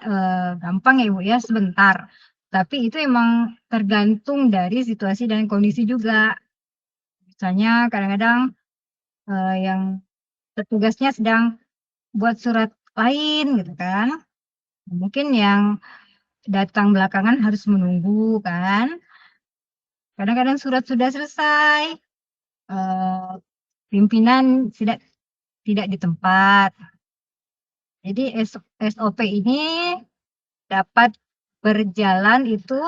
gampang ya Ibu ya, sebentar. Tapi itu emang tergantung dari situasi dan kondisi juga. Misalnya kadang-kadang yang petugasnya sedang buat surat lain gitu kan. Mungkin yang datang belakangan harus menunggu kan. Kadang-kadang surat sudah selesai, pimpinan tidak di tempat. Jadi SOP ini dapat berjalan itu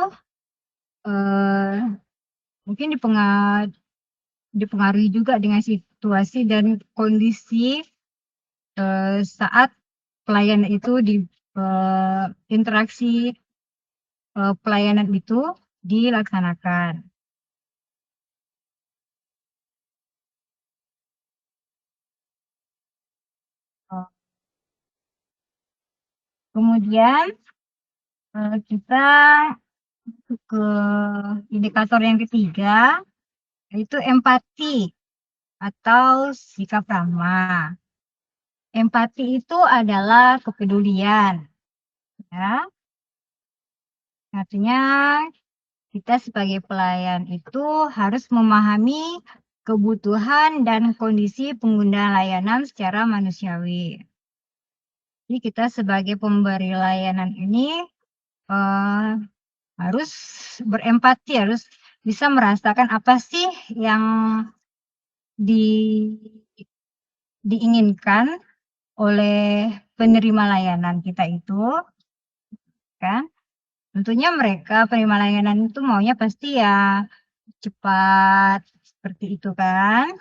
mungkin dipengaruhi juga dengan situasi dan kondisi saat pelayanan itu interaksi pelayanan itu dilaksanakan. Kemudian kita ke indikator yang ketiga, yaitu empati atau sikap ramah. Empati itu adalah kepedulian, ya. Artinya kita sebagai pelayan itu harus memahami kebutuhan dan kondisi pengguna layanan secara manusiawi. Jadi kita sebagai pemberi layanan ini harus berempati, harus bisa merasakan apa sih yang diinginkan oleh penerima layanan kita itu, kan? Tentunya mereka penerima layanan itu maunya pasti ya cepat, seperti itu kan?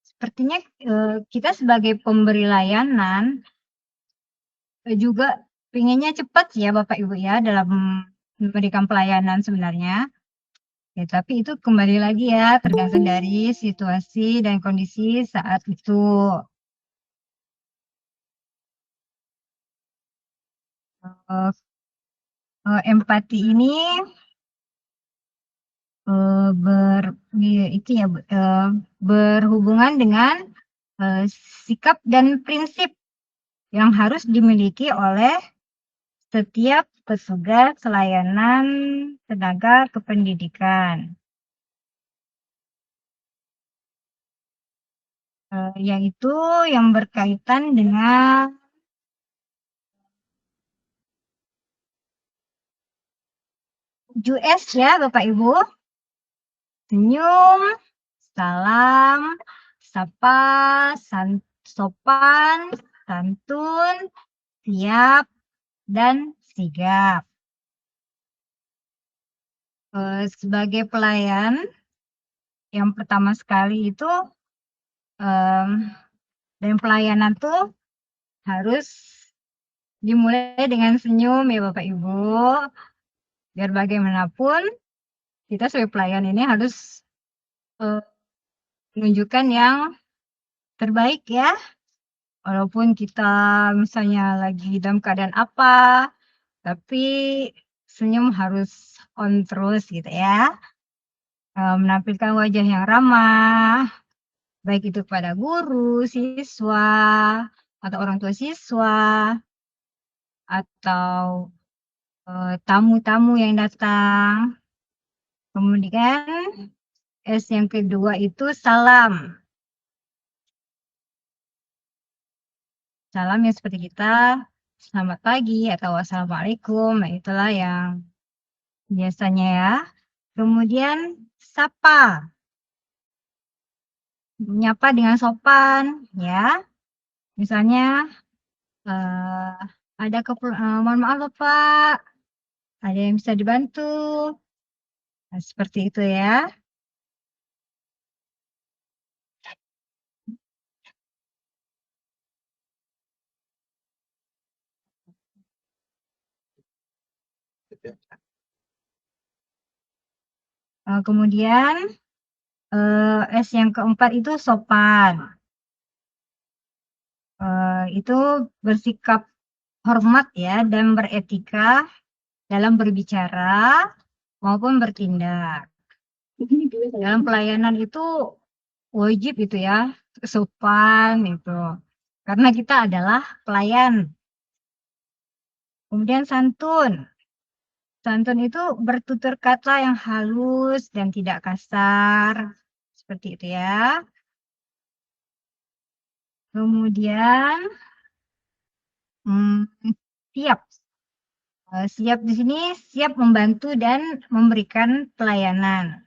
Sepertinya kita sebagai pemberi layanan juga pengennya cepat ya Bapak Ibu ya dalam memberikan pelayanan sebenarnya. Ya, tapi itu kembali lagi ya tergantung dari situasi dan kondisi saat itu. empati ini berhubungan dengan sikap dan prinsip yang harus dimiliki oleh setiap petugas layanan tenaga kependidikan. Yaitu yang berkaitan dengan US ya Bapak Ibu. Senyum, salam, sapa, sopan, santun, siap, dan sigap. Sebagai pelayan, yang pertama sekali itu dan pelayanan tuh harus dimulai dengan senyum ya Bapak Ibu. Biar bagaimanapun kita sebagai pelayan ini harus menunjukkan yang terbaik ya. Walaupun kita misalnya lagi dalam keadaan apa, tapi senyum harus on terus gitu ya. Menampilkan wajah yang ramah, baik itu kepada guru, siswa, atau orang tua siswa, atau tamu-tamu yang datang. Kemudian S yang kedua itu salam. Salam yang seperti kita, selamat pagi atau assalamualaikum. Nah, itulah yang biasanya ya. Kemudian sapa. Menyapa dengan sopan ya. Misalnya mohon maaf Bapak, ada yang bisa dibantu. Nah, seperti itu ya. Kemudian S yang keempat itu sopan. Itu bersikap hormat ya dan beretika dalam berbicara maupun bertindak. Dalam pelayanan itu wajib itu ya, sopan itu. Karena kita adalah pelayan. Kemudian santun. Santun itu bertutur kata yang halus dan tidak kasar. Seperti itu ya. Kemudian siap. Siap di sini siap membantu dan memberikan pelayanan.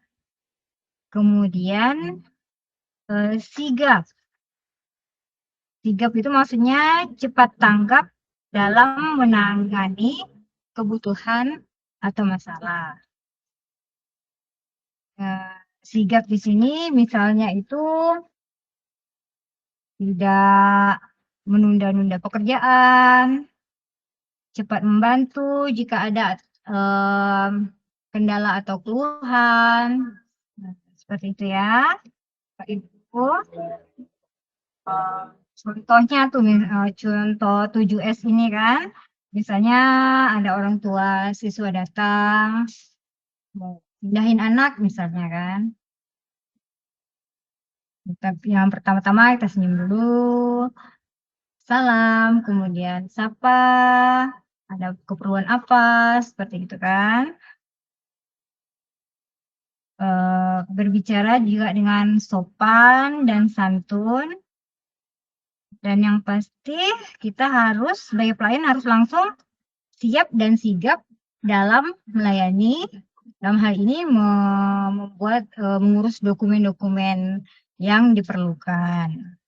Kemudian sigap. Sigap itu maksudnya cepat tanggap dalam menangani kebutuhan atau masalah. Sigap di sini misalnya itu tidak menunda-nunda pekerjaan, cepat membantu jika ada kendala atau keluhan. Nah, seperti itu ya, Pak Ibu. Contohnya tuh, contoh 7S ini kan, misalnya ada orang tua siswa datang, mau pindahin anak misalnya kan. Tapi yang pertama-tama kita senyum dulu, salam, kemudian sapa, ada keperluan apa, seperti itu kan. Berbicara juga dengan sopan dan santun. Dan yang pasti kita harus sebagai pelayan harus langsung siap dan sigap dalam melayani. Dalam hal ini mengurus dokumen-dokumen yang diperlukan.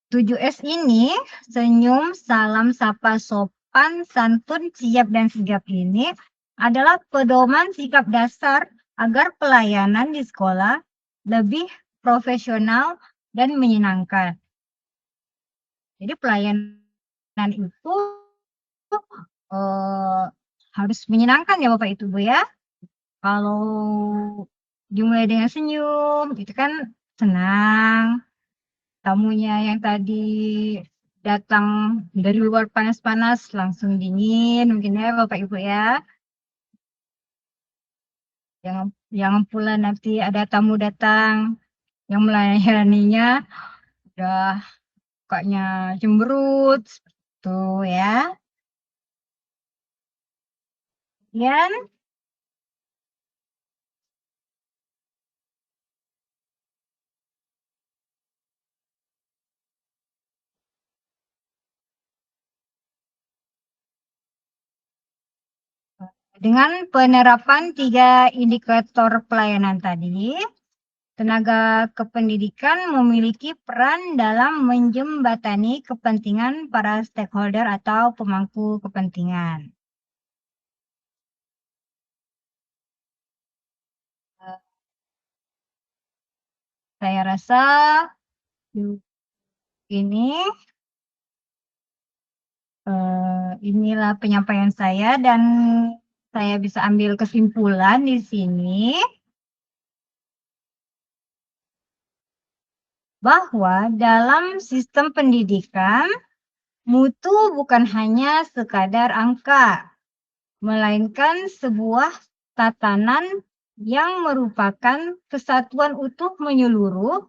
7S ini, senyum, salam, sapa, sopan, santun, siap, dan sigap ini adalah pedoman sikap dasar agar pelayanan di sekolah lebih profesional dan menyenangkan. Jadi pelayanan itu harus menyenangkan ya Bapak Ibu ya. Kalau dimulai dengan senyum, itu kan senang. Tamunya yang tadi datang dari luar panas-panas langsung dingin mungkin ya Bapak Ibu ya. Jangan pula nanti ada tamu datang yang melayaninya udah mukanya cemberut tuh ya. Kemudian dengan penerapan 3 indikator pelayanan tadi, tenaga kependidikan memiliki peran dalam menjembatani kepentingan para stakeholder atau pemangku kepentingan. Saya rasa inilah penyampaian saya dan saya bisa ambil kesimpulan di sini bahwa dalam sistem pendidikan mutu bukan hanya sekadar angka, melainkan sebuah tatanan yang merupakan kesatuan utuh menyeluruh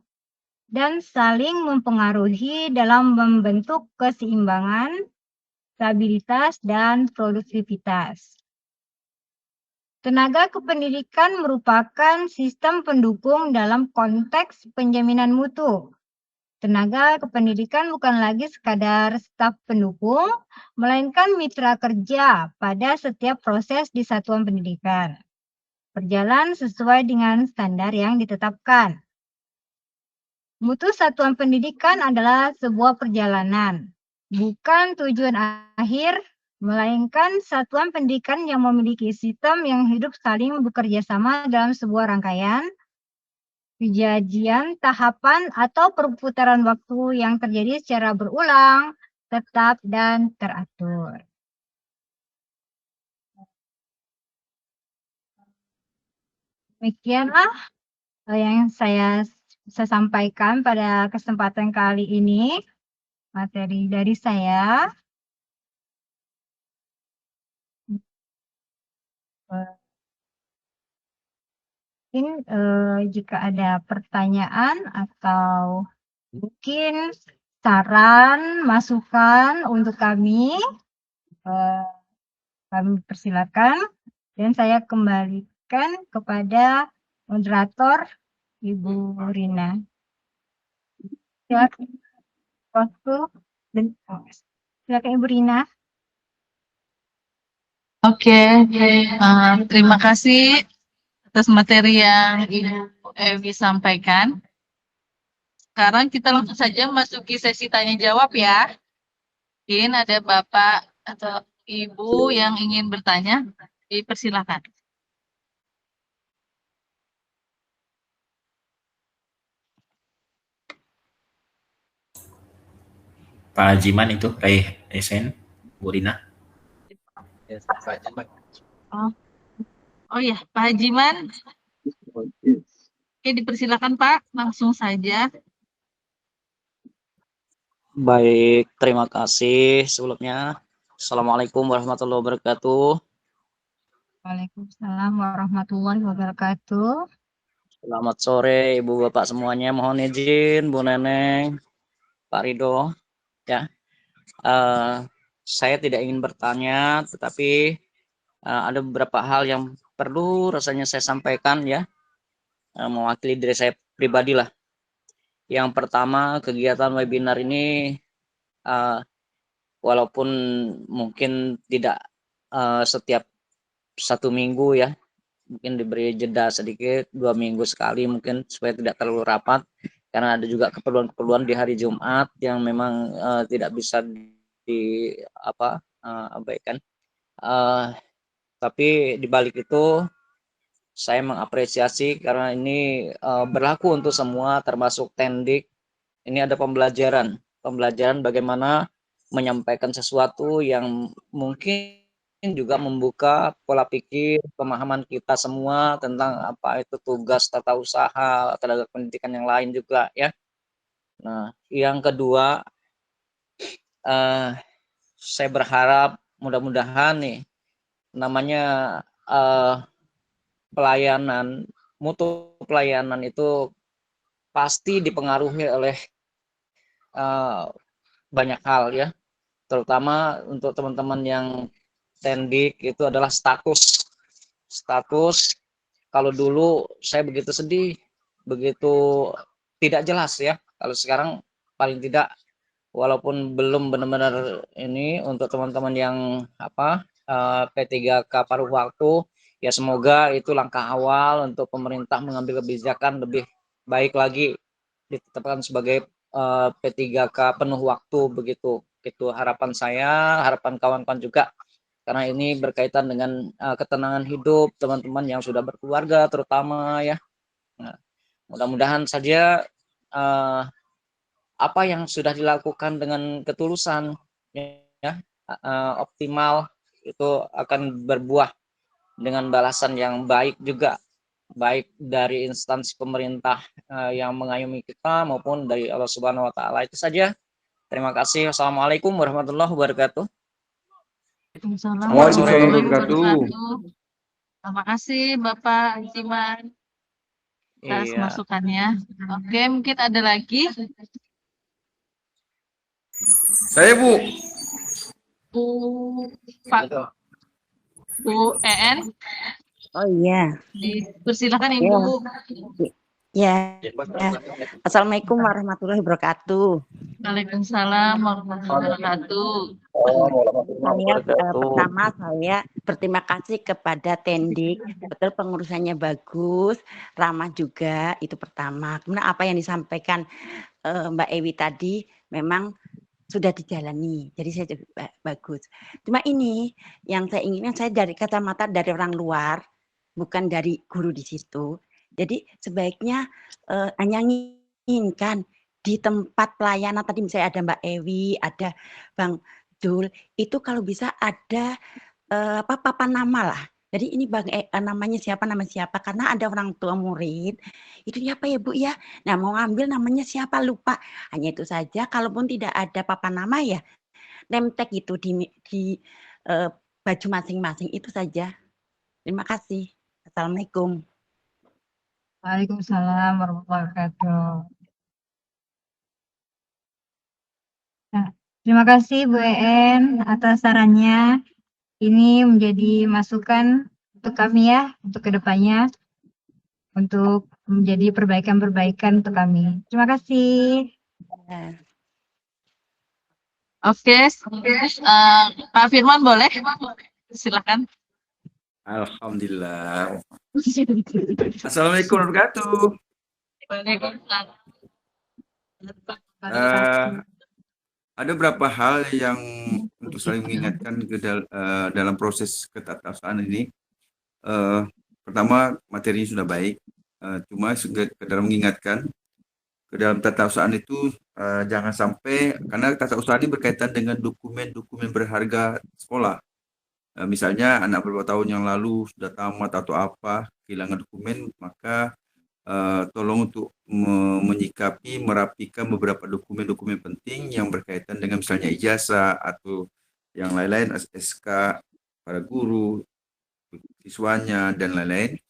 dan saling mempengaruhi dalam membentuk keseimbangan, stabilitas, dan produktivitas. Tenaga kependidikan merupakan sistem pendukung dalam konteks penjaminan mutu. Tenaga kependidikan bukan lagi sekadar staf pendukung, melainkan mitra kerja pada setiap proses di satuan pendidikan. Berjalan sesuai dengan standar yang ditetapkan. Mutu satuan pendidikan adalah sebuah perjalanan, bukan tujuan akhir, melainkan satuan pendidikan yang memiliki sistem yang hidup saling bekerja sama dalam sebuah rangkaian, kejadian, tahapan, atau perputaran waktu yang terjadi secara berulang, tetap, dan teratur. Demikianlah yang saya bisa sampaikan pada kesempatan kali ini. Materi dari saya. Mungkin jika ada pertanyaan atau mungkin saran, masukan untuk kami persilakan dan saya kembalikan kepada moderator Ibu Rina. Silakan waktu dan silakan Ibu Rina. Oke, terima kasih atas materi yang Ibu Evi sampaikan. Sekarang kita langsung saja masuki sesi tanya jawab ya. Mungkin ada Bapak atau Ibu yang ingin bertanya, dipersilakan. Pak Jiman itu, SN, Bu Rina. Oh ya, Pak Hajiman. Oke, dipersilakan Pak, langsung saja. Baik, terima kasih sebelumnya. Assalamualaikum warahmatullahi wabarakatuh. Waalaikumsalam warahmatullahi wabarakatuh. Selamat sore Ibu Bapak semuanya. Mohon izin Bu Neneng, Pak Ridho. Ya, saya tidak ingin bertanya, tetapi ada beberapa hal yang perlu rasanya saya sampaikan ya, mewakili diri saya pribadi lah. Yang pertama, kegiatan webinar ini walaupun mungkin tidak setiap 1 minggu ya, mungkin diberi jeda sedikit 2 minggu sekali mungkin supaya tidak terlalu rapat, karena ada juga keperluan-keperluan di hari Jumat yang memang tidak bisa abaikan. Tapi di balik itu saya mengapresiasi karena ini berlaku untuk semua termasuk Tendik. Ini ada pembelajaran bagaimana menyampaikan sesuatu yang mungkin juga membuka pola pikir, pemahaman kita semua tentang apa itu tugas tata usaha, tenaga pendidikan yang lain juga ya. Nah, yang kedua, saya berharap mudah-mudahan nih namanya pelayanan, mutu pelayanan itu pasti dipengaruhi oleh banyak hal ya, terutama untuk teman-teman yang tendik itu adalah status. Kalau dulu saya begitu sedih, begitu tidak jelas ya. Kalau sekarang paling tidak walaupun belum benar-benar ini untuk teman-teman yang P3K paruh waktu, ya semoga itu langkah awal untuk pemerintah mengambil kebijakan lebih baik lagi ditetapkan sebagai P3K penuh waktu begitu. Itu harapan saya, harapan kawan-kawan juga. Karena ini berkaitan dengan ketenangan hidup teman-teman yang sudah berkeluarga terutama ya. Nah, mudah-mudahan saja apa yang sudah dilakukan dengan ketulusan ya optimal itu akan berbuah dengan balasan yang baik juga, baik dari instansi pemerintah yang mengayomi kita maupun dari Allah Subhanahu wa taala. Itu saja. Terima kasih. Wassalamualaikum warahmatullahi wabarakatuh. Waalaikumsalam Waalaikumsalam warahmatullahi wabarakatuh. wabarakatuh. Terima kasih Bapak Jiman atas Iya. masukannya. Oke, mungkin ada lagi Saya Bu. Bu En. Oh iya, Persilakan Ibu. ya. Assalamualaikum warahmatullahi wabarakatuh. Waalaikumsalam warahmatullahi wabarakatuh. Pertama saya berterima kasih kepada Tendik, betul pengurusannya bagus, ramah juga, itu pertama. Kemudian apa yang disampaikan Mbak Ewi tadi memang sudah dijalani, jadi saya juga bagus. Cuma ini yang saya inginkan, saya dari kacamata dari orang luar, bukan dari guru di situ. Jadi sebaiknya hanya menginginkan di tempat pelayanan tadi misalnya ada Mbak Ewi, ada Bang Dul, itu kalau bisa ada papan nama lah. Jadi ini Bang namanya siapa, karena ada orang tua murid, itu siapa ya Bu ya? Nah mau ngambil namanya siapa lupa, hanya itu saja. Kalaupun tidak ada papan nama ya, name tag itu di baju masing-masing, itu saja. Terima kasih. Assalamualaikum. Waalaikumsalam warahmatullahi wabarakatuh. Nah, terima kasih Bu En atas sarannya. Ini menjadi masukan untuk kami ya, untuk kedepannya, untuk menjadi perbaikan-perbaikan untuk kami. Terima kasih. Oke, Pak Firman boleh? Silakan. Alhamdulillah. Assalamualaikum warahmatullahi wabarakatuh. Ada beberapa hal yang untuk saling mengingatkan dalam proses ketatasan ini. Pertama, materinya sudah baik, cuma dalam mengingatkan ke dalam tata usaha itu jangan sampai, karena tata usaha ini berkaitan dengan dokumen-dokumen berharga sekolah. Misalnya anak beberapa tahun yang lalu sudah tamat atau apa, kehilangan dokumen, maka tolong untuk menyikapi, merapikan beberapa dokumen-dokumen penting yang berkaitan dengan misalnya ijazah atau yang lain-lain, SK para guru, siswanya dan lain-lain.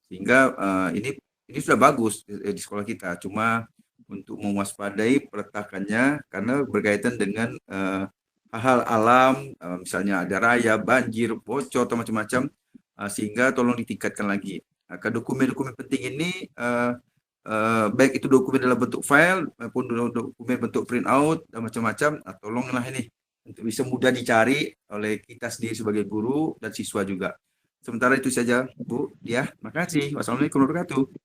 Sehingga ini sudah bagus di sekolah kita, cuma untuk mewaspadai peletakannya karena berkaitan dengan hal-hal alam, misalnya ada raya, banjir, bocor atau macam-macam, sehingga tolong ditingkatkan lagi. Dokumen-dokumen penting ini baik itu dokumen dalam bentuk file maupun dokumen bentuk print out dan macam-macam, tolonglah ini untuk bisa mudah dicari oleh kita sendiri sebagai guru dan siswa juga. Sementara itu saja Bu, ya. Makasih. Wassalamualaikum warahmatullahi wabarakatuh.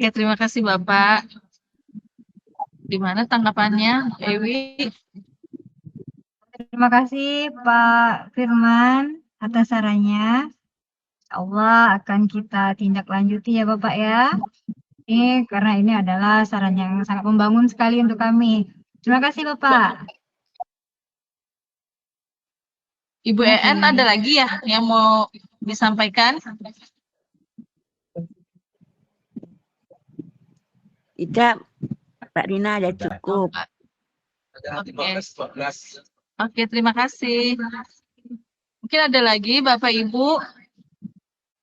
Ya, terima kasih Bapak. Gimana tanggapannya, Ewi? Terima kasih Pak Firman atas sarannya. Allah akan kita tindak lanjuti ya Bapak ya. Ini karena ini adalah saran yang sangat membangun sekali untuk kami. Terima kasih Bapak. Ibu En ada lagi ya yang mau disampaikan? Tidak, Mbak Rina ada cukup. Oke, terima kasih. Mungkin ada lagi Bapak Ibu.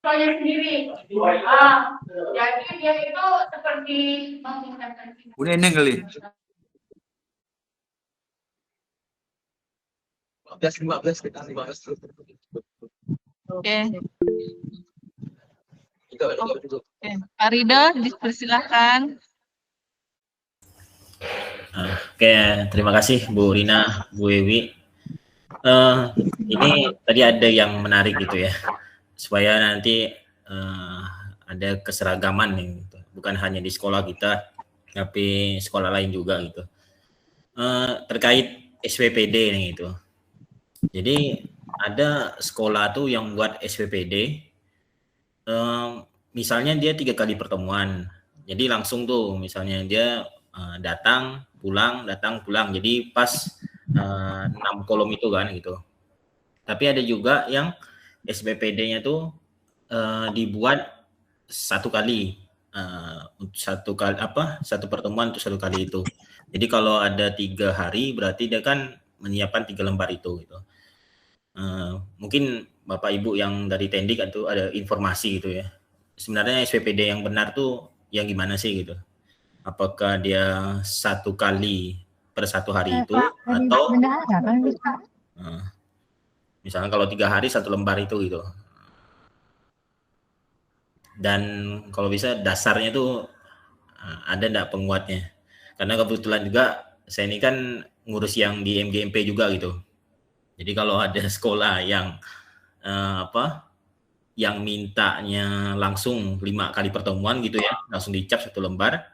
Saya sendiri. Jadi dia itu seperti Bu Neneng kali. 15 kita 15. Oke. Itu. Oke, Pak Ridho, dipersilakan. Oke, terima kasih Bu Rina, Bu Ewi. Ini tadi ada yang menarik gitu ya, supaya nanti ada keseragaman nih, gitu. Bukan hanya di sekolah kita, tapi sekolah lain juga gitu. Terkait SPPD nih gitu. Jadi ada sekolah tuh yang buat SPPD, misalnya dia 3 kali pertemuan. Jadi langsung tuh misalnya dia datang pulang. Jadi pas 6 kolom itu kan gitu. Tapi ada juga yang SPPD-nya tuh dibuat satu pertemuan untuk 1 kali itu. Jadi kalau ada 3 hari berarti dia kan menyiapkan 3 lembar itu gitu. Mungkin Bapak Ibu yang dari Tendik itu ada informasi gitu ya. Sebenarnya SPPD yang benar tuh yang gimana sih gitu? Apakah dia 1 kali per 1 hari itu atau misalnya kalau 3 hari 1 lembar itu gitu. Dan kalau bisa dasarnya tuh ada enggak penguatnya? Karena kebetulan juga saya ini kan ngurus yang di MGMP juga gitu. Jadi kalau ada sekolah yang yang mintanya langsung 5 kali pertemuan gitu ya, langsung dicap 1 lembar.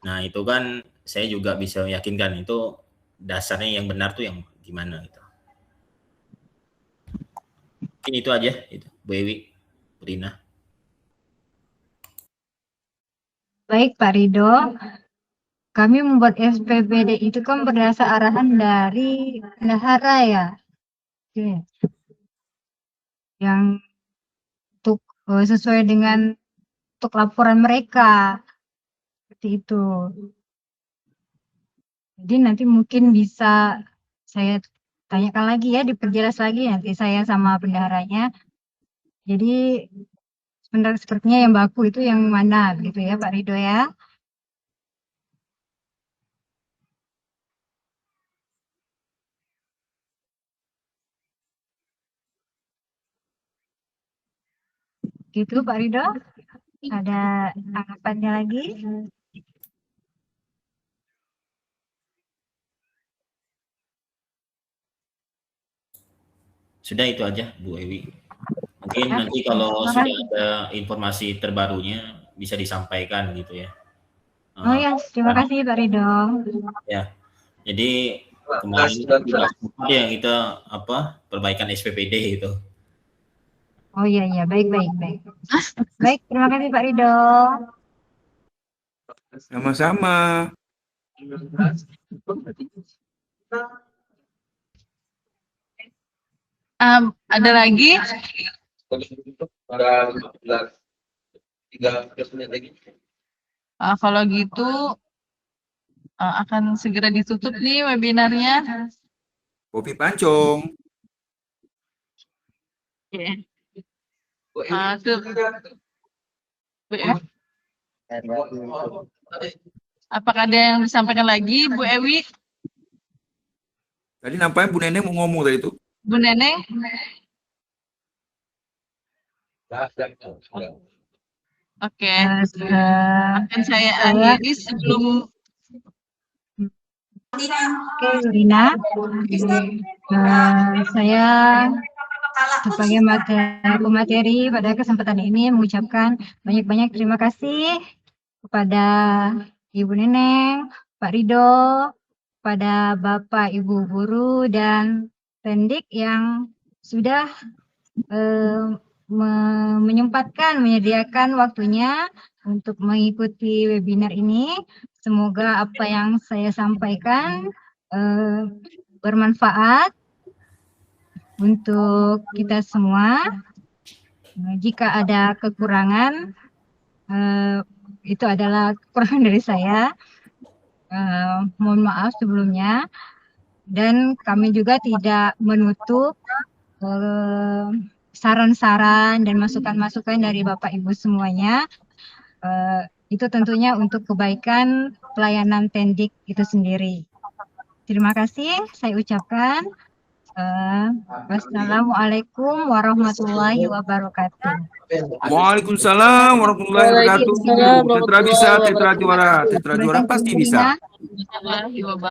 Nah, itu kan saya juga bisa meyakinkan itu dasarnya yang benar tuh yang gimana gitu. Mungkin itu aja itu, Bu Ewi, Bu Rina. Baik Pak Ridho, kami membuat SPPD itu kan berdasar arahan dari bendahara ya. Oke. Yang untuk sesuai dengan untuk laporan mereka. Seperti itu. Jadi nanti mungkin bisa saya tanyakan lagi ya, diperjelas lagi nanti saya sama bendaharanya. Jadi sepertinya yang baku itu yang mana gitu ya Pak Ridho ya. Gitu Pak Ridho. Ada tanggapannya lagi? Sudah itu aja Bu Ewi. Mungkin nanti kalau sudah ada informasi terbarunya bisa disampaikan gitu ya. Oh ya, terima kasih Pak Ridho. Ya. Jadi kemarin yang kita perbaikan SPPD itu. Oh iya, baik. Baik, terima kasih Pak Ridho. Sama-sama. Ada lagi? Kalau gitu akan segera ditutup nih webinarnya. Kopi pancong. Apakah ada yang disampaikan lagi, Bu Ewi? Tadi nampaknya Bu Neneng mau ngomong tadi itu. Bu Neneng? Oke. Akan saya akhiri sebelum Oke, Rina. Saya sebagai pemateri pada kesempatan ini mengucapkan banyak-banyak terima kasih kepada Ibu Neneng, Pak Ridho, kepada Bapak Ibu Guru dan Tendik yang sudah menyediakan waktunya untuk mengikuti webinar ini. Semoga apa yang saya sampaikan bermanfaat untuk kita semua. Jika ada kekurangan, Itu adalah kekurangan dari saya. Mohon maaf sebelumnya. Dan kami juga tidak menutup saran-saran dan masukan-masukan dari Bapak Ibu semuanya. Itu tentunya untuk kebaikan pelayanan Tendik itu sendiri. Terima kasih saya ucapkan. Wassalamualaikum warahmatullahi wabarakatuh. Waalaikumsalam warahmatullahi wabarakatuh. Tetra bisa, tetra juara pasti bisa. Warahmatullahi wabarakatuh.